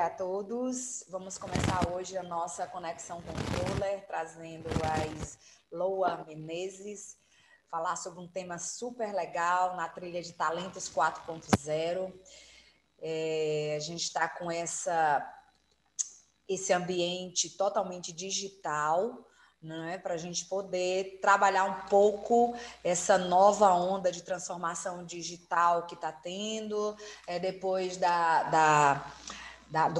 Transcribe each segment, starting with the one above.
dia a todos. Vamos começar hoje a nossa Conexão Controller, trazendo a Isloa Menezes, falar sobre um tema super legal na trilha de Talentos 4.0. A gente está com esse ambiente totalmente digital, né, para a gente poder trabalhar um pouco essa nova onda de transformação digital que está tendo, depois do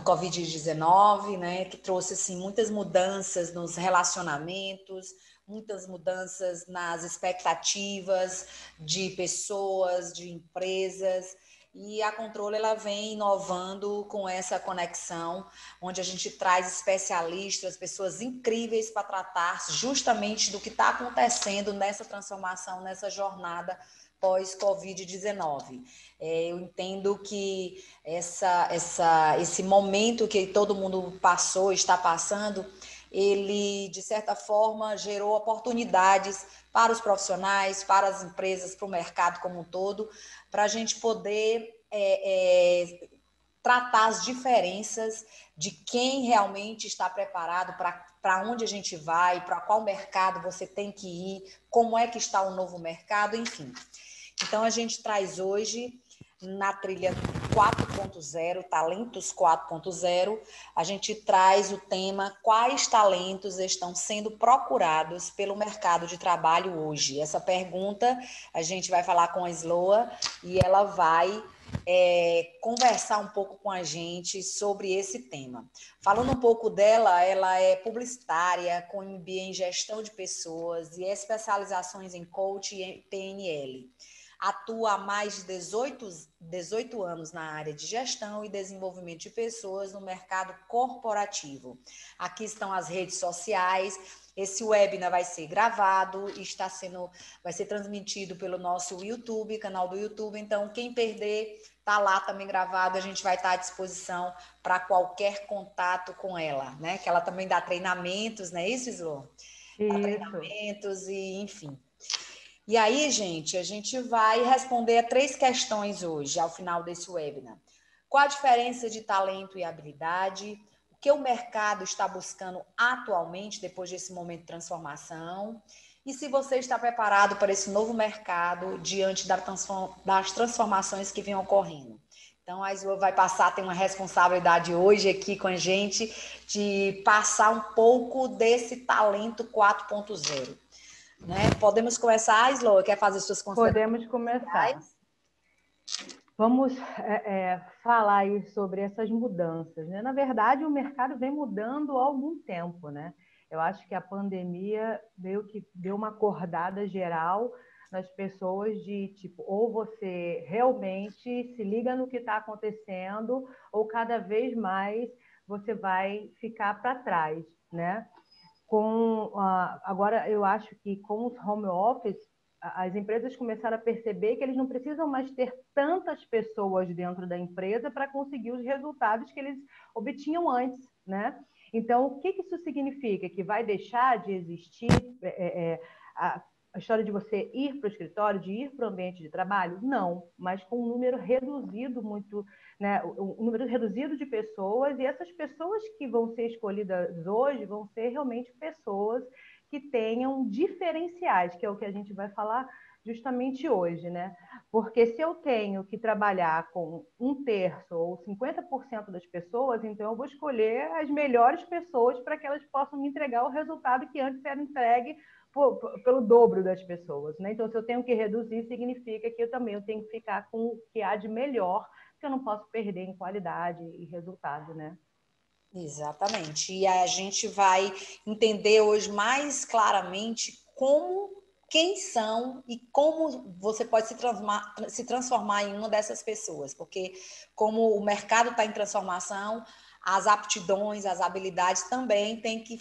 Covid-19, né, que trouxe assim, muitas mudanças nos relacionamentos, muitas mudanças nas expectativas de pessoas, de empresas. E a Controle ela vem inovando com essa conexão, onde a gente traz especialistas, pessoas incríveis para tratar justamente do que está acontecendo nessa transformação, nessa jornada pós-Covid-19. Eu entendo que esse momento que todo mundo passou, está passando, ele, de certa forma, gerou oportunidades para os profissionais, para as empresas, para o mercado como um todo, para a gente poder tratar as diferenças de quem realmente está preparado para onde a gente vai, para qual mercado você tem que ir, como é que está o novo mercado, enfim. Então, a gente traz hoje, na trilha 4.0, Talentos 4.0, a gente traz o tema quais talentos estão sendo procurados pelo mercado de trabalho hoje. Essa pergunta a gente vai falar com a Isloa e ela vai conversar um pouco com a gente sobre esse tema. Falando um pouco dela, ela é publicitária, com MBA em gestão de pessoas e especializações em coaching e PNL. Atua há mais de 18 anos na área de gestão e desenvolvimento de pessoas no mercado corporativo. Aqui estão as redes sociais. Esse webinar vai ser gravado e vai ser transmitido pelo nosso YouTube, canal do YouTube. Então, quem perder, está lá também gravado. A gente vai estar à disposição para qualquer contato com ela, né? Que ela também dá treinamentos, não é isso, Islo? Dá treinamentos e, enfim. E aí, gente, a gente vai responder a 3 questões hoje, ao final desse webinar. Qual a diferença de talento e habilidade? O que o mercado está buscando atualmente, depois desse momento de transformação? E se você está preparado para esse novo mercado diante das transformações que vêm ocorrendo? Então, a Isla vai tem uma responsabilidade hoje aqui com a gente de passar um pouco desse talento 4.0. Né? Podemos começar, Islo? Quer fazer suas considerações? Podemos começar. Vamos falar aí sobre essas mudanças, né? Na verdade, o mercado vem mudando há algum tempo, né? Eu acho que a pandemia meio que deu uma acordada geral nas pessoas de, tipo, ou você realmente se liga no que está acontecendo, ou cada vez mais você vai ficar para trás, né? Agora, eu acho que com os home office, as empresas começaram a perceber que eles não precisam mais ter tantas pessoas dentro da empresa para conseguir os resultados que eles obtinham antes, né? Então, o que isso significa? Que vai deixar de existir a história de você ir para o escritório, de ir para o ambiente de trabalho? Não, mas com um número reduzido né, um número reduzido de pessoas, e essas pessoas que vão ser escolhidas hoje vão ser realmente pessoas que tenham diferenciais, que é o que a gente vai falar justamente hoje, né? Porque se eu tenho que trabalhar com 1/3 ou 50% das pessoas, então eu vou escolher as melhores pessoas para que elas possam me entregar o resultado que antes era entregue pelo dobro das pessoas, né? Então, se eu tenho que reduzir, significa que eu também tenho que ficar com o que há de melhor, que eu não posso perder em qualidade e resultado, né? Exatamente. E a gente vai entender hoje mais claramente quem são e como você pode se transformar em uma dessas pessoas, porque como o mercado está em transformação, as aptidões, as habilidades também têm que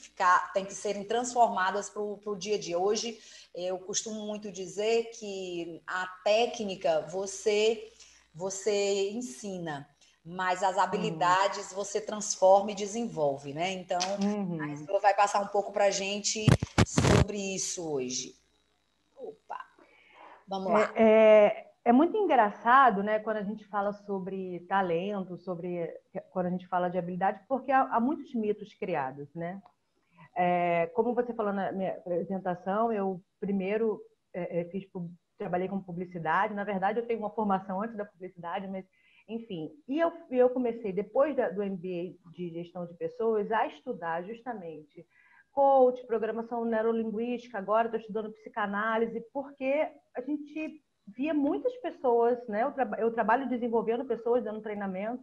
serem transformadas para o dia a dia. Hoje, eu costumo muito dizer que a técnica você ensina, mas as habilidades você transforma e desenvolve, né? Então, a Isla vai passar um pouco para a gente sobre isso hoje. Opa, vamos lá. É muito engraçado, né, quando a gente fala sobre talento, quando a gente fala de habilidade, porque há muitos mitos criados, né? Como você falou na minha apresentação, eu primeiro trabalhei com publicidade. Na verdade, eu tenho uma formação antes da publicidade, mas enfim. E eu comecei, depois do MBA de gestão de pessoas, a estudar justamente coach, programação neurolinguística. Agora estou estudando psicanálise, porque a gente via muitas pessoas, né? Eu trabalho desenvolvendo pessoas, dando treinamento,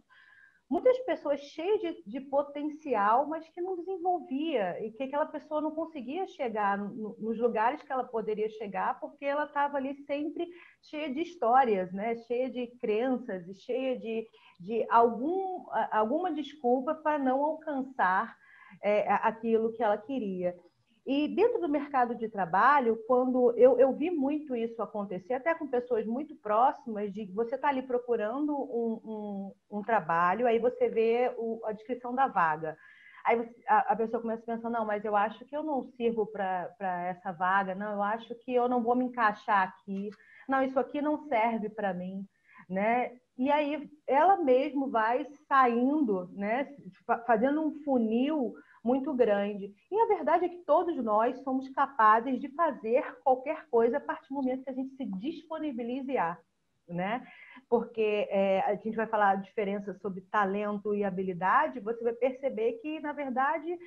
muitas pessoas cheias de potencial, mas que não desenvolvia, e que aquela pessoa não conseguia chegar nos lugares que ela poderia chegar, porque ela estava ali sempre cheia de histórias, né? Cheia de crenças e cheia de alguma desculpa para não alcançar aquilo que ela queria. E dentro do mercado de trabalho, quando eu vi muito isso acontecer, até com pessoas muito próximas, de você estar ali procurando um trabalho, aí você vê a descrição da vaga. Aí a pessoa começa a pensar, não, mas eu acho que eu não sirvo para essa vaga, não, eu acho que eu não vou me encaixar aqui, não, isso aqui não serve para mim, né? E aí ela mesmo vai saindo, né? Fazendo um funil muito grande. E a verdade é que todos nós somos capazes de fazer qualquer coisa a partir do momento que a gente se disponibilize a, né? Porque a gente vai falar a diferença sobre talento e habilidade, você vai perceber que, na verdade,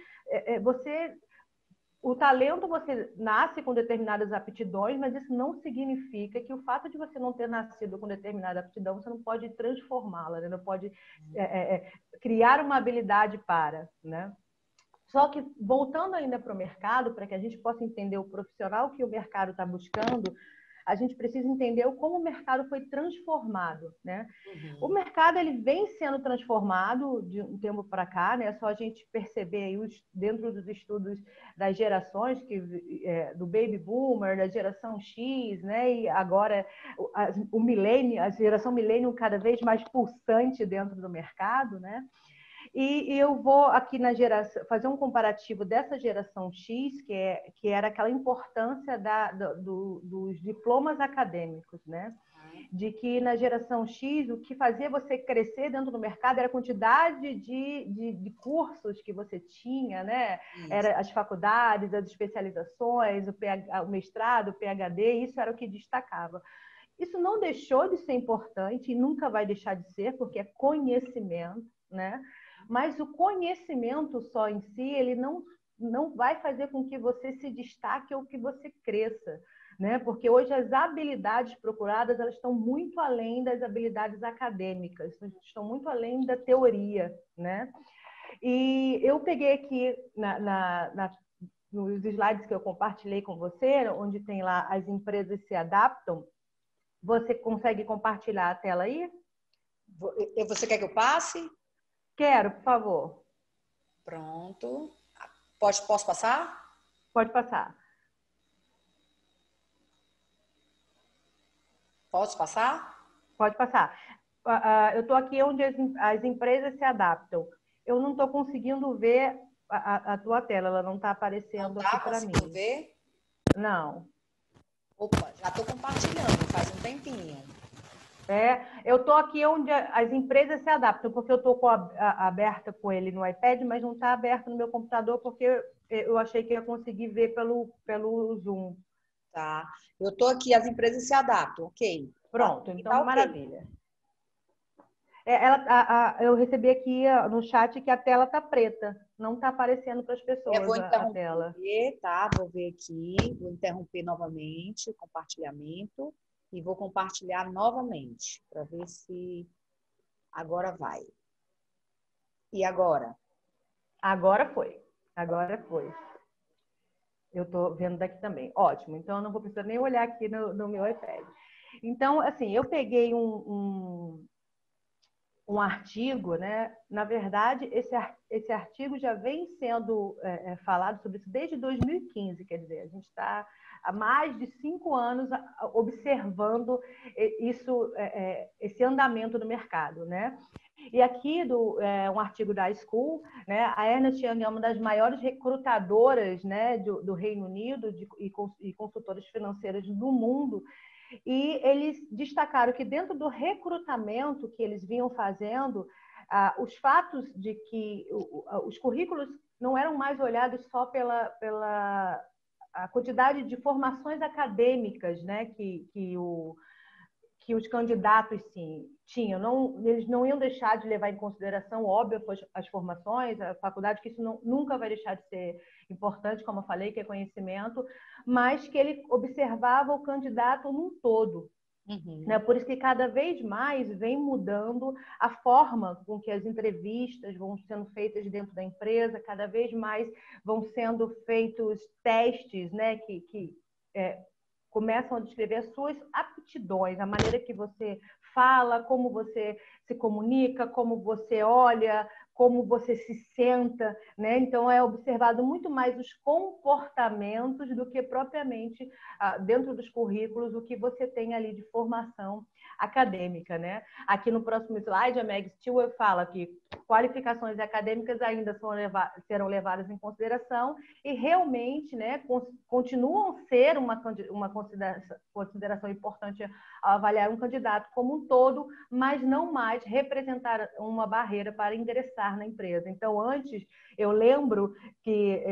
o talento, você nasce com determinadas aptidões, mas isso não significa que o fato de você não ter nascido com determinada aptidão, você não pode transformá-la, né? Não pode criar uma habilidade para, né? Só que, voltando ainda para o mercado, para que a gente possa entender o profissional que o mercado está buscando, a gente precisa entender como o mercado foi transformado, né? O mercado, ele vem sendo transformado de um tempo para cá, né? É só a gente perceber aí dentro dos estudos das gerações, do baby boomer, da geração X, né? E agora a geração millennium cada vez mais pulsante dentro do mercado, né? E eu vou aqui fazer um comparativo dessa geração X, que era aquela importância dos diplomas acadêmicos, né? De que na geração X, o que fazia você crescer dentro do mercado era a quantidade de cursos que você tinha, né? Era as faculdades, as especializações, o mestrado, o PhD, isso era o que destacava. Isso não deixou de ser importante e nunca vai deixar de ser, porque é conhecimento, né? Mas o conhecimento só em si, ele não vai fazer com que você se destaque ou que você cresça, né? Porque hoje as habilidades procuradas, elas estão muito além das habilidades acadêmicas, estão muito além da teoria, né? E eu peguei aqui nos slides que eu compartilhei com você, onde tem lá as empresas se adaptam. Você consegue compartilhar a tela aí? Você quer que eu passe? Quero, por favor. Pronto. Posso passar? Pode passar. Posso passar? Pode passar. Eu estou aqui onde as empresas se adaptam. Eu não estou conseguindo ver a tua tela, ela não está aparecendo aqui para mim. Não está conseguindo ver? Não. Opa, já estou compartilhando, faz um tempinho. Eu estou aqui onde as empresas se adaptam, porque eu estou aberta com ele no iPad, mas não está aberto no meu computador, porque eu achei que ia conseguir ver pelo Zoom. Tá. Eu estou aqui, as empresas se adaptam, ok. Pronto, tá, então tá, maravilha. Eu recebi aqui no chat que a tela está preta, não está aparecendo para as pessoas vou a tela. Tá? Vou ver aqui, vou interromper novamente o compartilhamento e vou compartilhar novamente para ver se agora vai. E agora? Agora foi. Eu estou vendo daqui também. Ótimo, então eu não vou precisar nem olhar aqui no meu iPad. Então, assim, eu peguei um artigo, né? Na verdade, esse artigo já vem sendo falado sobre isso desde 2015, quer dizer, a gente está há mais de 5 anos observando esse andamento do mercado, né? E aqui, um artigo da School, né, a Ernst Young é uma das maiores recrutadoras, né, do Reino Unido e consultoras financeiras do mundo. e eles destacaram que dentro do recrutamento que eles vinham fazendo, os fatos de que os currículos não eram mais olhados só pela a quantidade de formações acadêmicas, né, que os candidatos sim, tinham. Não, eles não iam deixar de levar em consideração, óbvio, as formações, a faculdade, que isso nunca vai deixar de ser importante, como eu falei, que é conhecimento, mas que ele observava o candidato num todo. Né? Por isso que cada vez mais vem mudando a forma com que as entrevistas vão sendo feitas dentro da empresa, cada vez mais vão sendo feitos testes, né, que começam a descrever as suas aptidões, a maneira que você fala, como você se comunica, como você olha, como você se senta, né? Então é observado muito mais os comportamentos do que propriamente dentro dos currículos o que você tem ali de formação acadêmica, né? Aqui no próximo slide a Meg Stewart fala que qualificações acadêmicas ainda serão levadas em consideração e realmente, né, continuam a ser uma consideração importante ao avaliar um candidato como um todo, mas não mais representar uma barreira para ingressar na empresa. Então, antes, eu lembro que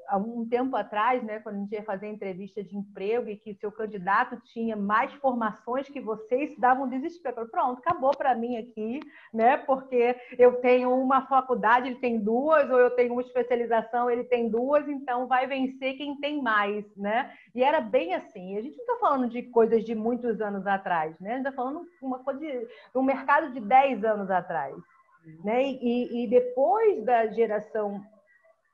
há um tempo atrás, né, quando a gente ia fazer entrevista de emprego e que seu candidato tinha mais formações que você, isso dava um desespero. Pronto, acabou para mim aqui, né, porque eu tenho uma faculdade, ele tem duas, ou eu tenho uma especialização, ele tem duas, então vai vencer quem tem mais, né? E era bem assim. A gente não está falando de coisas de muitos anos atrás, né? A gente está falando uma coisa de um mercado de 10 anos atrás, né? E depois da geração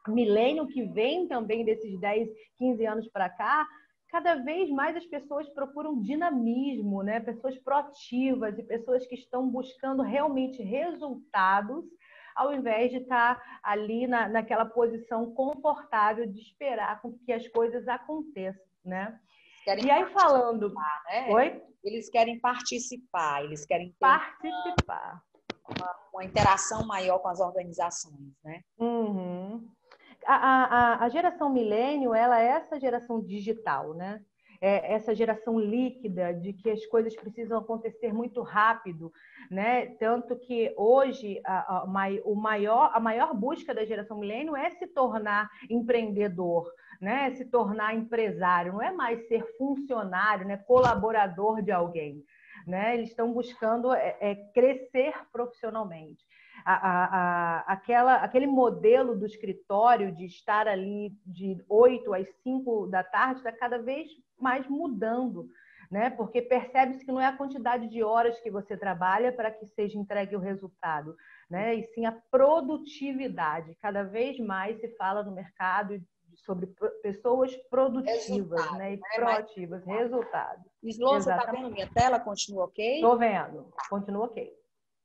milênio que vem também desses 10, 15 anos para cá, cada vez mais as pessoas procuram dinamismo, né? Pessoas proativas e pessoas que estão buscando realmente resultados, ao invés de estar ali naquela posição confortável de esperar com que as coisas aconteçam, né? E aí falando, né? Oi? Eles querem participar, eles querem ter participar. Uma interação maior com as organizações, né? Uhum. A geração milênio, ela é essa geração digital, né? É essa geração líquida de que as coisas precisam acontecer muito rápido, né? Tanto que hoje a maior busca da geração milênio é se tornar empreendedor, né? Se tornar empresário, não é mais ser funcionário, né? Colaborador de alguém, né? Eles estão buscando crescer profissionalmente. Aquele modelo do escritório de estar ali de 8 às 5 da tarde está cada vez mais mudando, né? Porque percebe-se que não é a quantidade de horas que você trabalha para que seja entregue o resultado, né? E sim a produtividade. Cada vez mais se fala no mercado sobre pessoas produtivas, né? E proativas, resultados. Slow, você está vendo minha tela? Continua ok? Estou vendo, continua ok.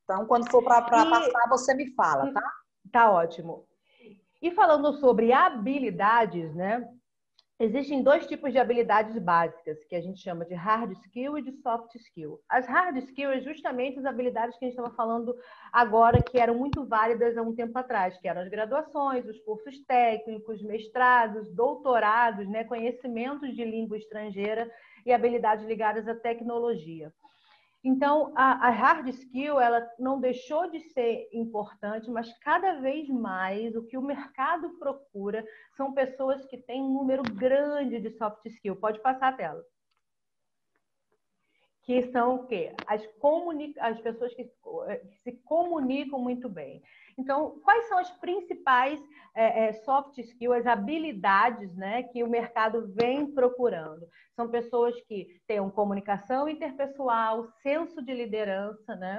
Então, quando for para passar, você me fala, tá? Tá ótimo. E falando sobre habilidades, né? Existem dois tipos de habilidades básicas, que a gente chama de hard skill e de soft skill. As hard skill é justamente as habilidades que a gente estava falando agora, que eram muito válidas há um tempo atrás, que eram as graduações, os cursos técnicos, mestrados, doutorados, né? Conhecimentos de língua estrangeira e habilidades ligadas à tecnologia. Então, a hard skill, ela não deixou de ser importante, mas cada vez mais o que o mercado procura são pessoas que têm um número grande de soft skill. Pode passar a tela. Que são o quê? As pessoas que se comunicam muito bem. Então, quais são as principais soft skills, as habilidades, né, que o mercado vem procurando? São pessoas que tenham comunicação interpessoal, senso de liderança, né,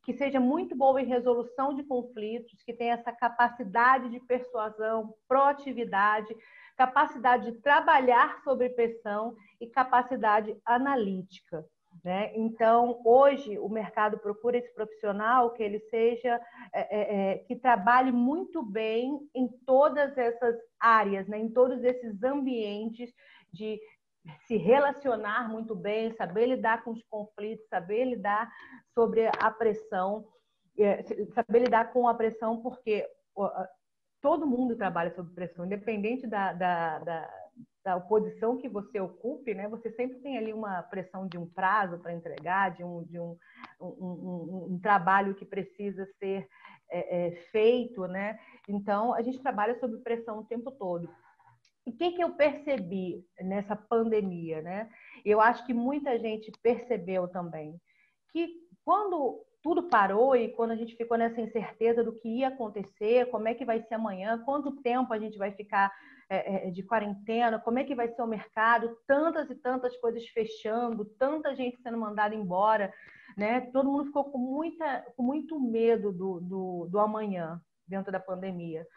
que seja muito boa em resolução de conflitos, que tenha essa capacidade de persuasão, proatividade, capacidade de trabalhar sob pressão e capacidade analítica. Né? Então, hoje, o mercado procura esse profissional que ele seja, que trabalhe muito bem em todas essas áreas, né? Em todos esses ambientes de se relacionar muito bem, saber lidar com os conflitos, saber lidar sobre a pressão, saber lidar com a pressão, porque todo mundo trabalha sob pressão, independente da posição que você ocupe, né? Você sempre tem ali uma pressão de um prazo para entregar, de um trabalho que precisa ser feito, né? Então, a gente trabalha sob pressão o tempo todo. O que eu percebi nessa pandemia, né? Eu acho que muita gente percebeu também que quando tudo parou e quando a gente ficou nessa incerteza do que ia acontecer, como é que vai ser amanhã, quanto tempo a gente vai ficar de quarentena, como é que vai ser o mercado, tantas e tantas coisas fechando, tanta gente sendo mandada embora, né? Todo mundo ficou com muito medo do amanhã dentro da pandemia.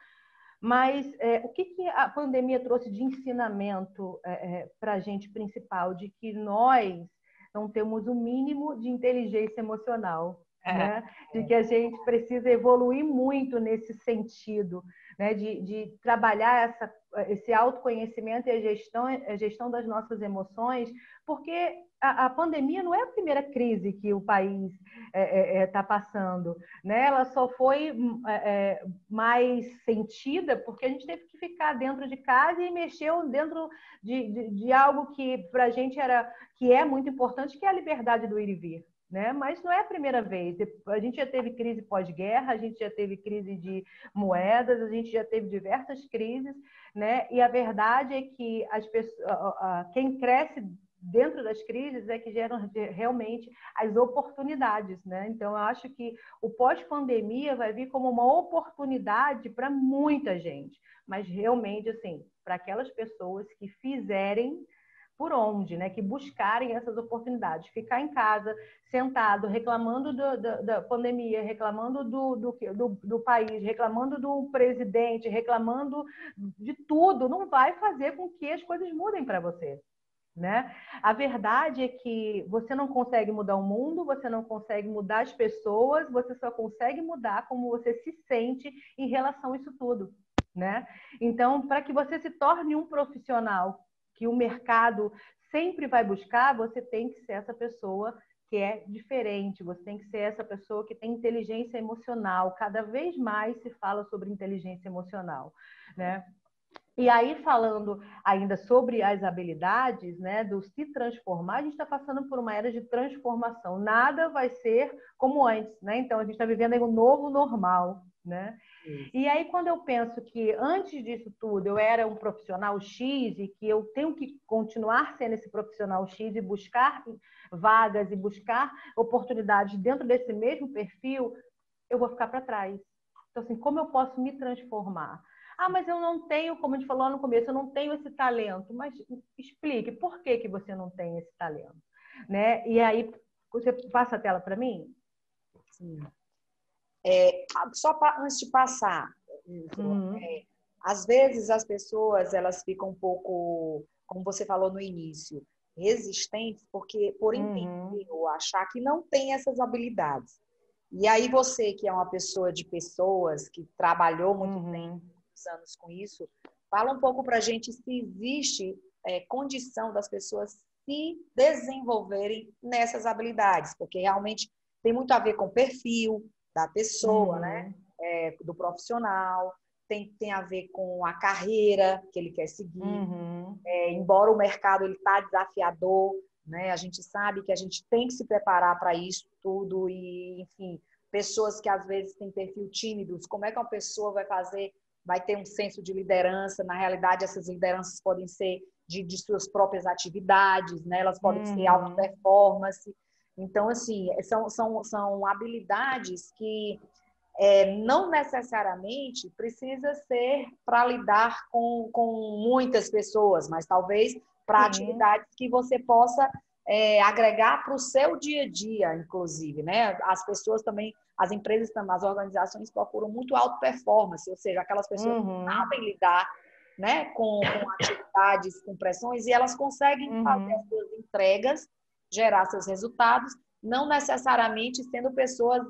Mas o que a pandemia trouxe de ensinamento para a gente principal? De que nós não temos o mínimo de inteligência emocional, né? De que a gente precisa evoluir muito nesse sentido, né? De trabalhar esse autoconhecimento e a gestão das nossas emoções, porque a pandemia não é a primeira crise que o país está passando, né? Ela só foi mais sentida porque a gente teve que ficar dentro de casa e mexeu dentro de algo que para a gente que é muito importante, que é a liberdade do ir e vir. Né? Mas não é a primeira vez. A gente já teve crise pós-guerra, a gente já teve crise de moedas, a gente já teve diversas crises, né? E a verdade é que as pessoas, quem cresce dentro das crises é que geram realmente as oportunidades, né? Então, eu acho que o pós-pandemia vai vir como uma oportunidade para muita gente, mas realmente, assim, para aquelas pessoas que fizerem por onde, né? Que buscarem essas oportunidades. Ficar em casa, sentado, reclamando da pandemia, reclamando do país, reclamando do presidente, reclamando de tudo, não vai fazer com que as coisas mudem para você. Né? A verdade é que você não consegue mudar o mundo, você não consegue mudar as pessoas, você só consegue mudar como você se sente em relação a isso tudo. Né? Então, para que você se torne um profissional que o mercado sempre vai buscar, você tem que ser essa pessoa que é diferente, você tem que ser essa pessoa que tem inteligência emocional. Cada vez mais se fala sobre inteligência emocional, né? E aí, falando ainda sobre as habilidades, né, do se transformar, a gente está passando por uma era de transformação. Nada vai ser como antes, né? Então, a gente está vivendo aí um novo normal, né? E aí, quando eu penso que antes disso tudo eu era um profissional X e que eu tenho que continuar sendo esse profissional X e buscar vagas e buscar oportunidades dentro desse mesmo perfil, eu vou ficar para trás. Então, assim, como eu posso me transformar? Ah, mas eu não tenho, como a gente falou no começo, eu não tenho esse talento. Mas explique, por que que você não tem esse talento? Né? E aí, você passa a tela para mim? Sim. Antes de passar, às vezes as pessoas elas ficam um pouco, como você falou no início, resistentes por entender ou achar que não tem essas habilidades. E aí você, que é uma pessoa de pessoas, que trabalhou muito tempo, muitos anos com isso, fala um pouco para a gente se existe condição das pessoas se desenvolverem nessas habilidades, porque realmente tem muito a ver com o perfil da pessoa, né? Do profissional, tem a ver com a carreira que ele quer seguir. Embora o mercado ele tá desafiador, né? A gente sabe que a gente tem que se preparar para isso tudo e, enfim, pessoas que às vezes têm perfil tímidos, como é que uma pessoa vai ter um senso de liderança? Na realidade, essas lideranças podem ser de suas próprias atividades, né? Elas podem ser auto-performance. Então, assim, são habilidades que não necessariamente precisa ser para lidar com muitas pessoas, mas talvez para atividades que você possa agregar para o seu dia a dia, inclusive, né? As pessoas também, as empresas também, as organizações procuram muito alta performance, ou seja, aquelas pessoas que sabem lidar, né, com atividades, com pressões, e elas conseguem fazer as suas entregas, gerar seus resultados, não necessariamente sendo pessoas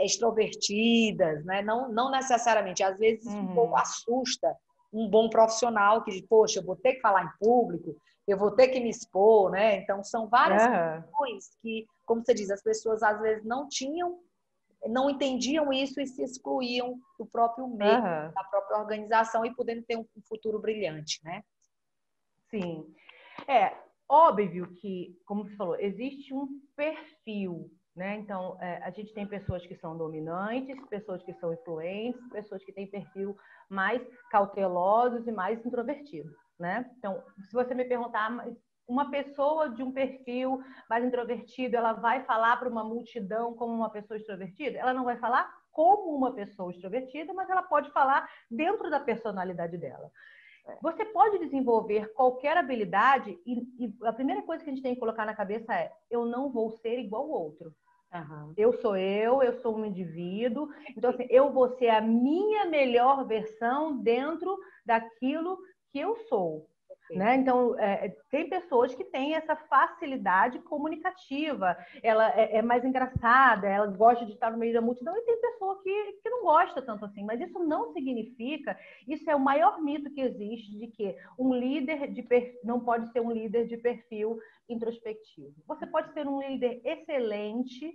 extrovertidas, né? Não necessariamente. Às vezes isso um pouco assusta um bom profissional que, poxa, eu vou ter que falar em público, eu vou ter que me expor, né? Então, são várias questões que, como você diz, as pessoas às vezes não entendiam isso e se excluíam do próprio meio, da própria organização e podendo ter um futuro brilhante, né? Sim. É óbvio que, como você falou, existe um perfil, né? Então, a gente tem pessoas que são dominantes, pessoas que são influentes, pessoas que têm perfil mais cautelosos e mais introvertidos, né? Então, se você me perguntar, uma pessoa de um perfil mais introvertido, ela vai falar para uma multidão como uma pessoa extrovertida? Ela não vai falar como uma pessoa extrovertida, mas ela pode falar dentro da personalidade dela. Você pode desenvolver qualquer habilidade e a primeira coisa que a gente tem que colocar na cabeça é: eu não vou ser igual ao outro. Uhum. Eu sou um indivíduo, então assim, eu vou ser a minha melhor versão dentro daquilo que eu sou. Né? Então, tem pessoas que têm essa facilidade comunicativa, ela é mais engraçada, ela gosta de estar no meio da multidão, e tem pessoa que não gosta tanto assim, mas isso não significa, isso é o maior mito que existe, de que um líder não pode ser um líder de perfil introspectivo. Você pode ser um líder excelente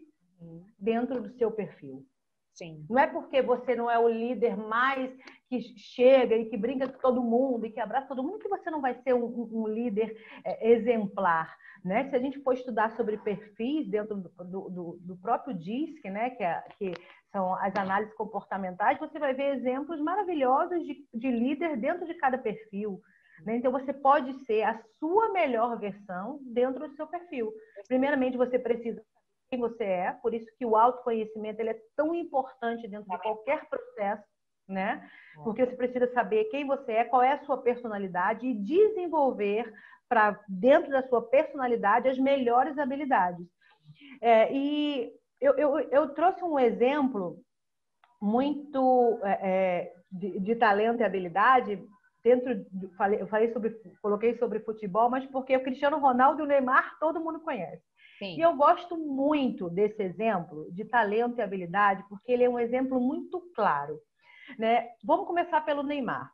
dentro do seu perfil. Sim. Não é porque você não é o líder mais que chega e que brinca com todo mundo e que abraça todo mundo que você não vai ser um líder exemplar. Né? Se a gente for estudar sobre perfis dentro do próprio DISC, né? que são as análises comportamentais, você vai ver exemplos maravilhosos de líder dentro de cada perfil. Né? Então, você pode ser a sua melhor versão dentro do seu perfil. Primeiramente, você precisa quem você é, por isso que o autoconhecimento ele é tão importante dentro de qualquer processo, né? Porque você precisa saber quem você é, qual é a sua personalidade e desenvolver para dentro da sua personalidade as melhores habilidades. E eu trouxe um exemplo muito de talento e habilidade dentro, coloquei sobre futebol, mas porque o Cristiano Ronaldo e o Neymar todo mundo conhece. Sim. E eu gosto muito desse exemplo de talento e habilidade, porque ele é um exemplo muito claro. Né? Vamos começar pelo Neymar.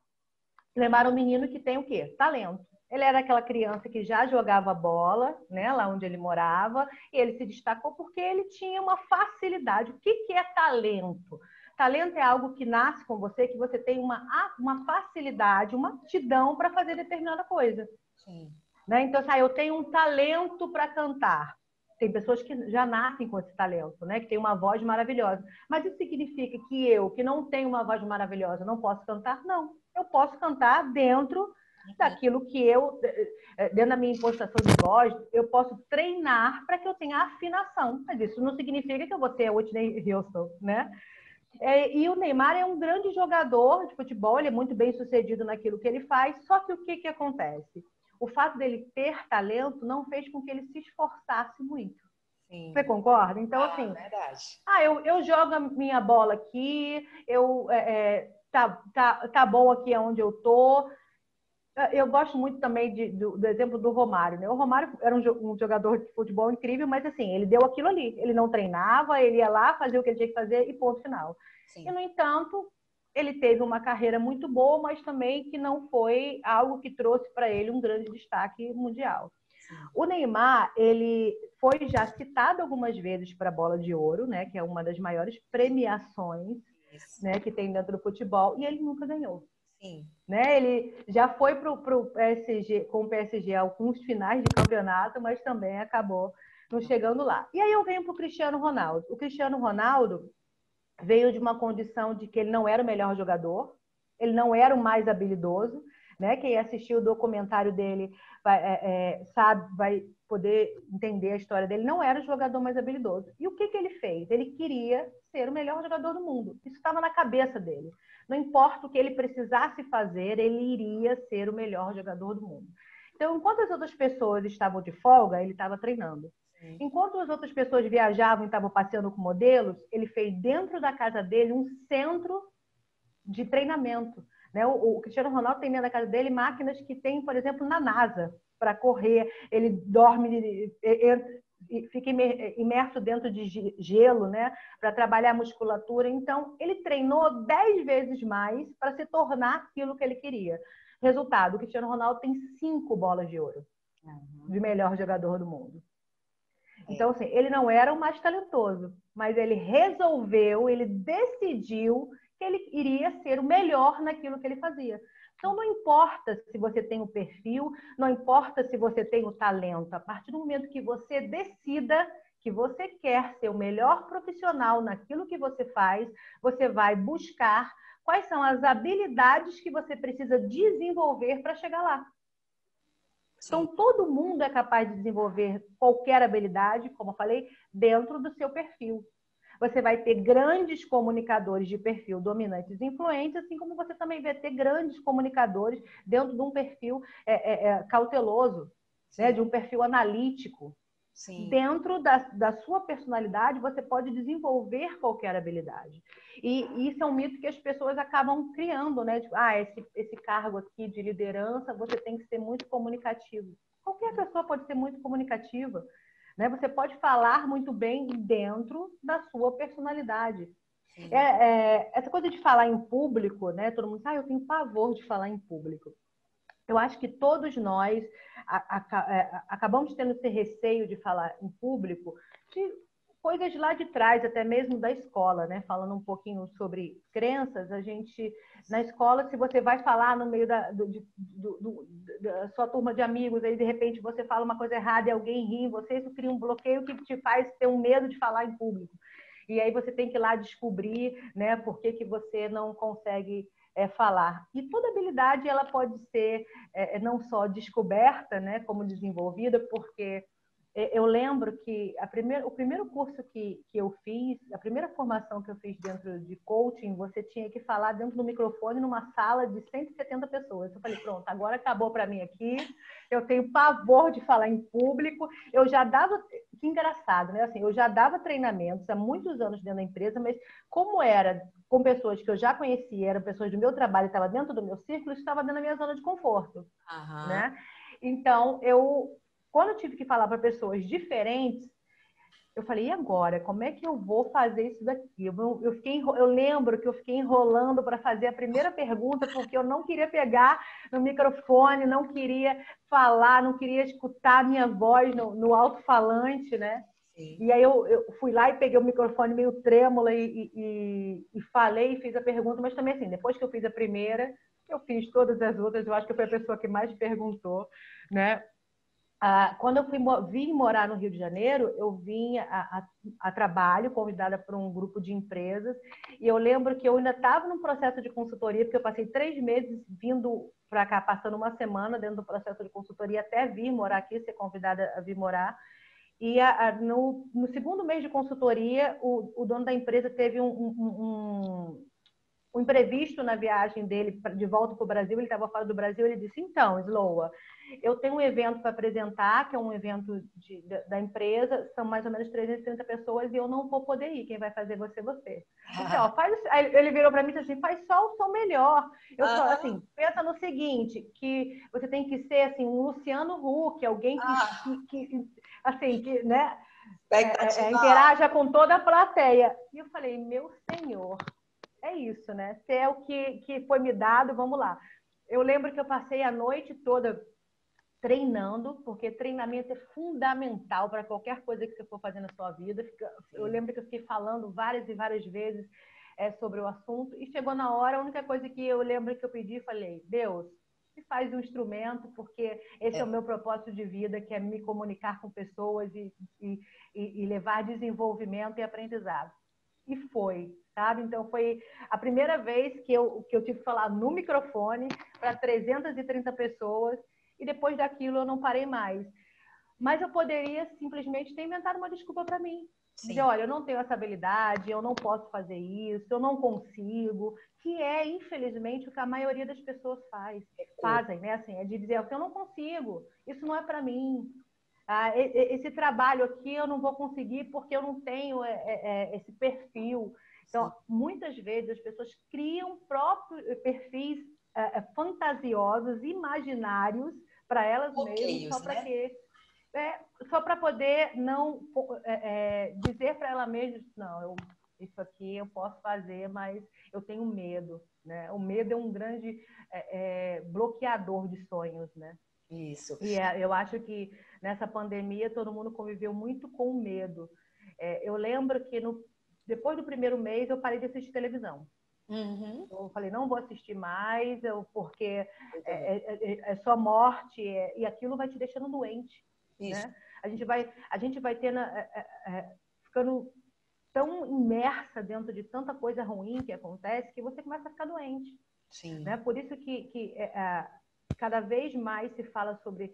O Neymar é um menino que tem o quê? Talento. Ele era aquela criança que já jogava bola, né, lá onde ele morava, e ele se destacou porque ele tinha uma facilidade. O que é talento? Talento é algo que nasce com você, que você tem uma facilidade, uma aptidão para fazer determinada coisa. Sim. Né? Então, eu tenho um talento para cantar. Tem pessoas que já nascem com esse talento, né? Que tem uma voz maravilhosa. Mas isso significa que eu, que não tenho uma voz maravilhosa, não posso cantar? Não. Eu posso cantar dentro daquilo que dentro da minha impostação de voz, eu posso treinar para que eu tenha afinação. Mas isso não significa que eu vou ser a Whitney Houston, né? E o Neymar é um grande jogador de futebol, ele é muito bem sucedido naquilo que ele faz, só que o que acontece? O fato dele ter talento não fez com que ele se esforçasse muito. Sim. Você concorda? Então, assim, verdade. Eu jogo a minha bola aqui, tá bom aqui onde eu tô. Eu gosto muito também do exemplo do Romário, né? O Romário era um jogador de futebol incrível, mas assim, ele deu aquilo ali. Ele não treinava, ele ia lá, fazia o que ele tinha que fazer e ponto final. Sim. E, no entanto, ele teve uma carreira muito boa, mas também que não foi algo que trouxe para ele um grande destaque mundial. Sim. O Neymar, ele foi já citado algumas vezes para a Bola de Ouro, né, que é uma das maiores premiações, né, que tem dentro do futebol, e ele nunca ganhou. Sim. Né? Ele já foi para o PSG, com o PSG alguns finais de campeonato, mas também acabou não chegando lá. E aí eu venho para o Cristiano Ronaldo. O Cristiano Ronaldo veio de uma condição de que ele não era o melhor jogador, ele não era o mais habilidoso, né? Quem assistiu o documentário dele vai poder entender a história dele. Não era o jogador mais habilidoso. E o que ele fez? Ele queria ser o melhor jogador do mundo. Isso estava na cabeça dele. Não importa o que ele precisasse fazer, ele iria ser o melhor jogador do mundo. Então, enquanto as outras pessoas estavam de folga, ele estava treinando. Enquanto as outras pessoas viajavam e estavam passeando com modelos, ele fez dentro da casa dele um centro de treinamento. Né? O Cristiano Ronaldo tem dentro da casa dele máquinas que tem, por exemplo, na NASA, para correr. Ele dorme, fica imerso dentro de gelo, né? Para trabalhar a musculatura. Então, ele treinou 10 vezes mais para se tornar aquilo que ele queria. Resultado, o Cristiano Ronaldo tem 5 bolas de ouro de melhor jogador do mundo. Então, assim, ele não era o mais talentoso, mas ele decidiu que ele iria ser o melhor naquilo que ele fazia. Então, não importa se você tem o perfil, não importa se você tem o talento. A partir do momento que você decida que você quer ser o melhor profissional naquilo que você faz, você vai buscar quais são as habilidades que você precisa desenvolver para chegar lá. Então, todo mundo é capaz de desenvolver qualquer habilidade, como eu falei, dentro do seu perfil. Você vai ter grandes comunicadores de perfil dominantes e influentes, assim como você também vai ter grandes comunicadores dentro de um perfil cauteloso, né? De um perfil analítico. Sim. Dentro da sua personalidade, você pode desenvolver qualquer habilidade. E isso é um mito que as pessoas acabam criando, né? Tipo, esse cargo aqui de liderança, você tem que ser muito comunicativo. Qualquer pessoa pode ser muito comunicativa. Né? Você pode falar muito bem dentro da sua personalidade. Essa coisa de falar em público, né? Todo mundo diz, eu tenho pavor de falar em público. Eu acho que todos nós acabamos tendo esse receio de falar em público de coisas lá de trás, até mesmo da escola, né? Falando um pouquinho sobre crenças, na escola, se você vai falar no meio da sua turma de amigos, aí de repente você fala uma coisa errada e alguém ri em você, isso cria um bloqueio que te faz ter um medo de falar em público. E aí você tem que ir lá descobrir, né, por que você não consegue falar. E toda habilidade ela pode ser não só descoberta, né, como desenvolvida, porque eu lembro que o primeiro curso que eu fiz, a primeira formação que eu fiz dentro de coaching, você tinha que falar dentro do microfone numa sala de 170 pessoas. Eu falei, pronto, agora acabou para mim aqui, eu tenho pavor de falar em público. Eu já dava, que engraçado, né? Assim, eu já dava treinamentos há muitos anos dentro da empresa, mas como era com pessoas que eu já conhecia, eram pessoas do meu trabalho, estava dentro do meu círculo, estava dentro da minha zona de conforto, né? Então, quando eu tive que falar para pessoas diferentes, eu falei, e agora? Como é que eu vou fazer isso daqui? Eu lembro que eu fiquei enrolando para fazer a primeira pergunta, porque eu não queria pegar no microfone, não queria falar, não queria escutar a minha voz no alto-falante, né? Sim. E aí eu fui lá e peguei o microfone meio trêmula e falei e fiz a pergunta, mas também assim, depois que eu fiz a primeira, eu fiz todas as outras, eu acho que eu fui a pessoa que mais perguntou, né? Quando eu vim morar no Rio de Janeiro, eu vim a trabalho, convidada por um grupo de empresas, e eu lembro que eu ainda estava num processo de consultoria, porque eu passei 3 meses vindo para cá, passando uma semana dentro do processo de consultoria, até vir morar aqui, ser convidada a vir morar. E no segundo mês de consultoria, o dono da empresa teve um imprevisto na viagem dele de volta para o Brasil. Ele estava fora do Brasil. Ele disse, então, Sloa, eu tenho um evento para apresentar, que é um evento da empresa, são mais ou menos 330 pessoas e eu não vou poder ir. Quem vai fazer você. Disse, aí ele virou para mim e disse assim, faz só o seu melhor. Eu falo assim, pensa no seguinte, que você tem que ser assim, um Luciano Huck, alguém que assim, que, né, interaja com toda a plateia. E eu falei, meu senhor, é isso, né? Se é o que foi me dado, vamos lá. Eu lembro que eu passei a noite toda treinando, porque treinamento é fundamental para qualquer coisa que você for fazer na sua vida. Eu lembro que eu fiquei falando várias e várias vezes sobre o assunto, e chegou na hora, a única coisa que eu lembro que eu pedi, falei, Deus, me faz um instrumento, porque esse é o meu propósito de vida, que é me comunicar com pessoas e levar desenvolvimento e aprendizado. E foi, sabe? Então, foi a primeira vez que eu tive que falar no microfone para 330 pessoas, e depois daquilo eu não parei mais. Mas eu poderia simplesmente ter inventado uma desculpa para mim. Dizer, olha, eu não tenho essa habilidade, eu não posso fazer isso, eu não consigo, que é, infelizmente, o que a maioria das pessoas fazem, né? Assim, é de dizer, eu não consigo, isso não é para mim. Esse trabalho aqui eu não vou conseguir porque eu não tenho esse perfil. Então, muitas vezes as pessoas criam próprios perfis fantasiosos, imaginários para elas mesmas, só para quê? Só para poder não dizer para ela mesma, não, isso aqui eu posso fazer, mas eu tenho medo, né? O medo é um grande bloqueador de sonhos, né? Isso. E eu acho que nessa pandemia todo mundo conviveu muito com medo. Eu lembro que depois do primeiro mês eu parei de assistir televisão. Uhum. Eu falei, não vou assistir mais, porque é só morte, e aquilo vai te deixando doente, Isso. né? A gente vai tendo, ficando tão imersa dentro de tanta coisa ruim que acontece que você começa a ficar doente, Sim. né? Por isso que cada vez mais se fala sobre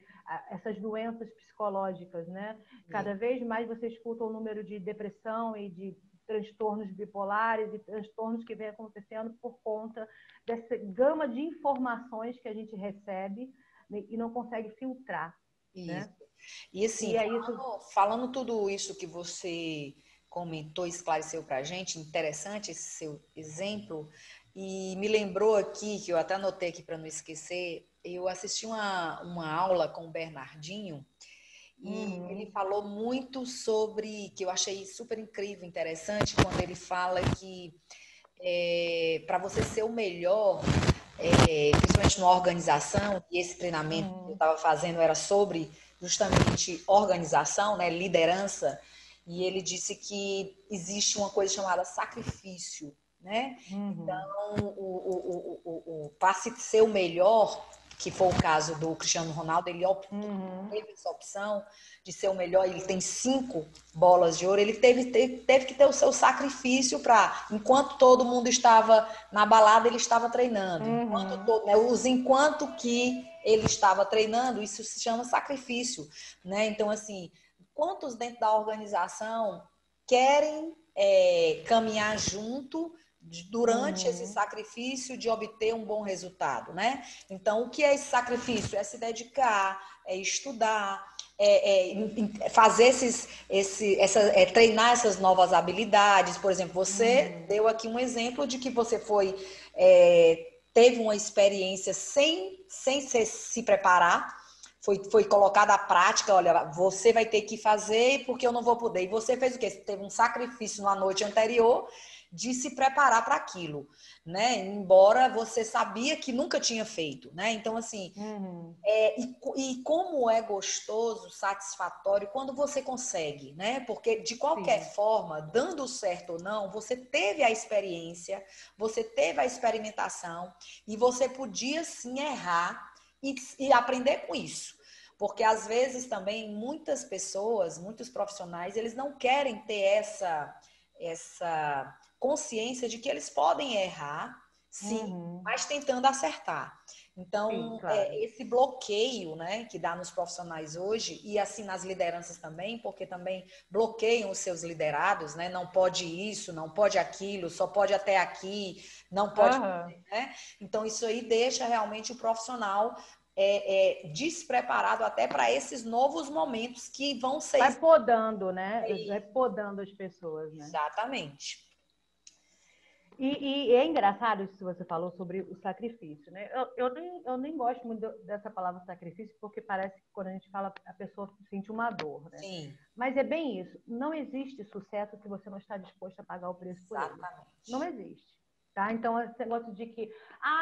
essas doenças psicológicas, né? Cada vez mais você escuta o número de depressão e de transtornos bipolares e transtornos que vem acontecendo por conta dessa gama de informações que a gente recebe, né, e não consegue filtrar, Isso. né? E assim, E é isso. falando tudo isso que você comentou, esclareceu para a gente, interessante esse seu exemplo, e me lembrou aqui, que eu até anotei aqui para não esquecer, eu assisti uma aula com o Bernardinho, e ele Uhum, falou muito sobre, que eu achei super incrível, interessante, quando ele fala que para você ser o melhor, principalmente numa organização, e esse treinamento que eu uhum, estava fazendo era sobre justamente organização, né, liderança, e ele disse que existe uma coisa chamada sacrifício, né? uhum, Então, para se ser o melhor, que foi o caso do Cristiano Ronaldo, ele optou, uhum, teve essa opção de ser o melhor, ele tem 5 bolas de ouro, ele teve que ter o seu sacrifício para, enquanto todo mundo estava na balada, ele estava treinando. uhum. Enquanto que ele estava treinando, isso se chama sacrifício, né? Então, assim, quantos dentro da organização querem caminhar junto durante esse Uhum, sacrifício de obter um bom resultado, né? Então, o que é esse sacrifício? É se dedicar, é estudar, fazer treinar essas novas habilidades. Por exemplo, você uhum, deu aqui um exemplo de que você teve uma experiência sem se preparar, foi colocada à prática, olha, você vai ter que fazer porque eu não vou poder. E você fez o quê? Você teve um sacrifício na noite anterior de se preparar para aquilo, né? Embora você sabia que nunca tinha feito, né? Então, assim, uhum. e como é gostoso, satisfatório quando você consegue, né? Porque de qualquer Sim. forma, dando certo ou não, você teve a experiência, você teve a experimentação e você podia sim errar e aprender com isso. Porque às vezes também muitas pessoas, muitos profissionais, eles não querem ter essa consciência de que eles podem errar, sim, Uhum. mas tentando acertar. Sim, Então, claro. esse bloqueio, né, que dá nos profissionais hoje, e assim nas lideranças também, porque também bloqueiam os seus liderados, né, não pode isso, não pode aquilo, só pode até aqui, não pode, Aham. né? Então, isso aí deixa realmente o profissional despreparado até para esses novos momentos que vão ser. Vai podando, né? Vai podando as pessoas, né? Exatamente. E é engraçado isso que você falou sobre o sacrifício, né? Eu nem gosto muito dessa palavra sacrifício, porque parece que quando a gente fala, a pessoa sente uma dor, né? Sim, Mas é bem isso. Não existe sucesso se você não está disposto a pagar o preço por ele. Não exatamente. existe. Tá? Então, esse negócio de que,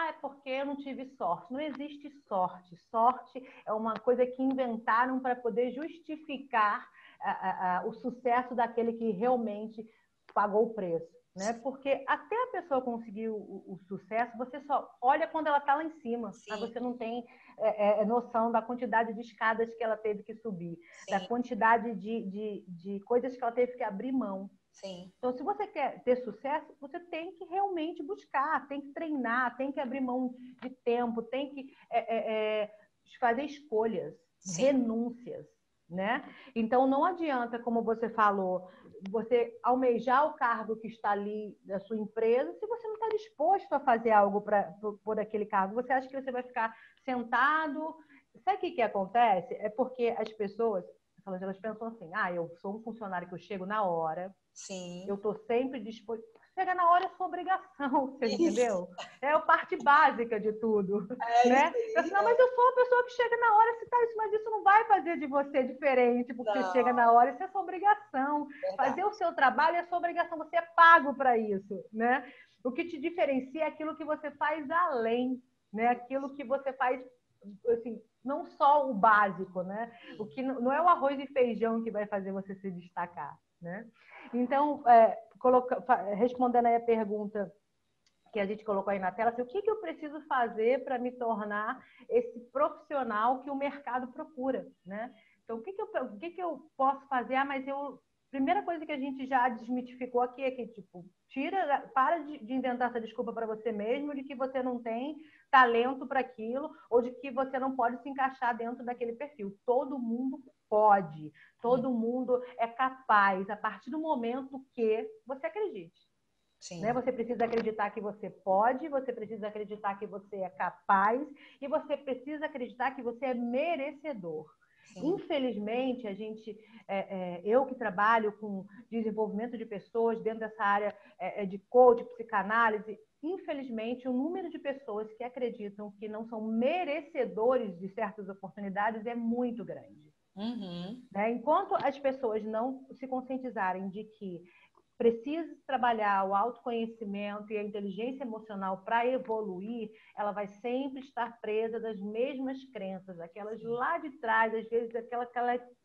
é porque eu não tive sorte. Não existe sorte. Sorte é uma coisa que inventaram para poder justificar o sucesso daquele que realmente pagou o preço. Né? Porque até a pessoa conseguir o sucesso, você só olha quando ela está lá em cima, mas Sim, você não tem noção da quantidade de escadas que ela teve que subir, da sim, quantidade de coisas que ela teve que abrir mão. sim, Então, se você quer ter sucesso, você tem que realmente buscar, tem que treinar, tem que abrir mão de tempo, tem que fazer escolhas, sim, renúncias, né? Então, não adianta, como você falou, você almejar o cargo que está ali da sua empresa se você não está disposto a fazer algo por aquele cargo. Você acha que você vai ficar sentado? Sabe o que acontece? É porque as pessoas, elas pensam assim, eu sou um funcionário que eu chego na hora, eu sim. estou sempre disposto. Chega na hora é sua obrigação, você Isso, entendeu? É a parte básica de tudo, é isso né? Eu aí. assim, não, mas eu sou uma pessoa que chega na hora, se tá isso, mas isso não vai fazer de você diferente, porque você chega Não, na hora, isso é sua obrigação. verdade. Fazer o seu trabalho é sua obrigação, você é pago para isso, né? O que te diferencia é aquilo que você faz além, né? Aquilo que você faz, assim, não só o básico, né? O que não é o arroz e feijão que vai fazer você se destacar, né? Então, respondendo aí a pergunta que a gente colocou aí na tela, assim, o que eu preciso fazer para me tornar esse profissional que o mercado procura, né? Então, o que eu posso fazer? Mas primeira coisa que a gente já desmitificou aqui é que, tipo, para de inventar essa desculpa para você mesmo de que você não tem talento para aquilo ou de que você não pode se encaixar dentro daquele perfil. Todo mundo pode, todo mundo é capaz, a partir do momento que você acredite. Né? Você precisa acreditar que você pode, você precisa acreditar que você é capaz e você precisa acreditar que você é merecedor. Sim. Infelizmente, eu que trabalho com desenvolvimento de pessoas dentro dessa área de coach, psicanálise, infelizmente, o número de pessoas que acreditam que não são merecedores de certas oportunidades é muito grande. Né? Enquanto as pessoas não se conscientizarem de que precisa trabalhar o autoconhecimento e a inteligência emocional para evoluir, ela vai sempre estar presa das mesmas crenças, aquelas lá de trás, às vezes aquela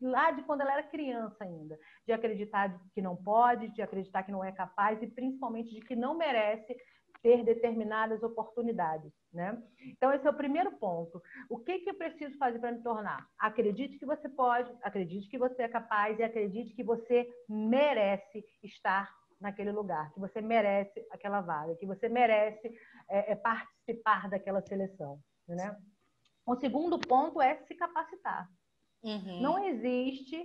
lá de quando ela era criança ainda, de acreditar que não pode, de acreditar que não é capaz e principalmente de que não merece ter determinadas oportunidades, né? Então, esse é o primeiro ponto. O que eu preciso fazer para me tornar? Acredite que você pode, acredite que você é capaz e acredite que você merece estar naquele lugar, que você merece aquela vaga, que você merece participar daquela seleção, né? O segundo ponto é se capacitar. Não existe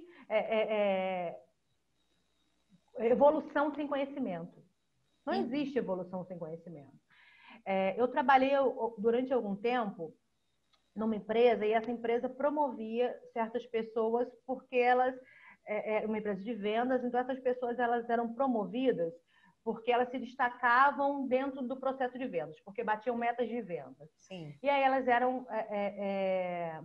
evolução sem conhecimento. Não existe evolução sem conhecimento. Eu trabalhei durante algum tempo numa empresa e essa empresa promovia certas pessoas porque elas era uma empresa de vendas, então essas pessoas elas eram promovidas porque elas se destacavam dentro do processo de vendas, porque batiam metas de vendas. Sim. E aí elas eram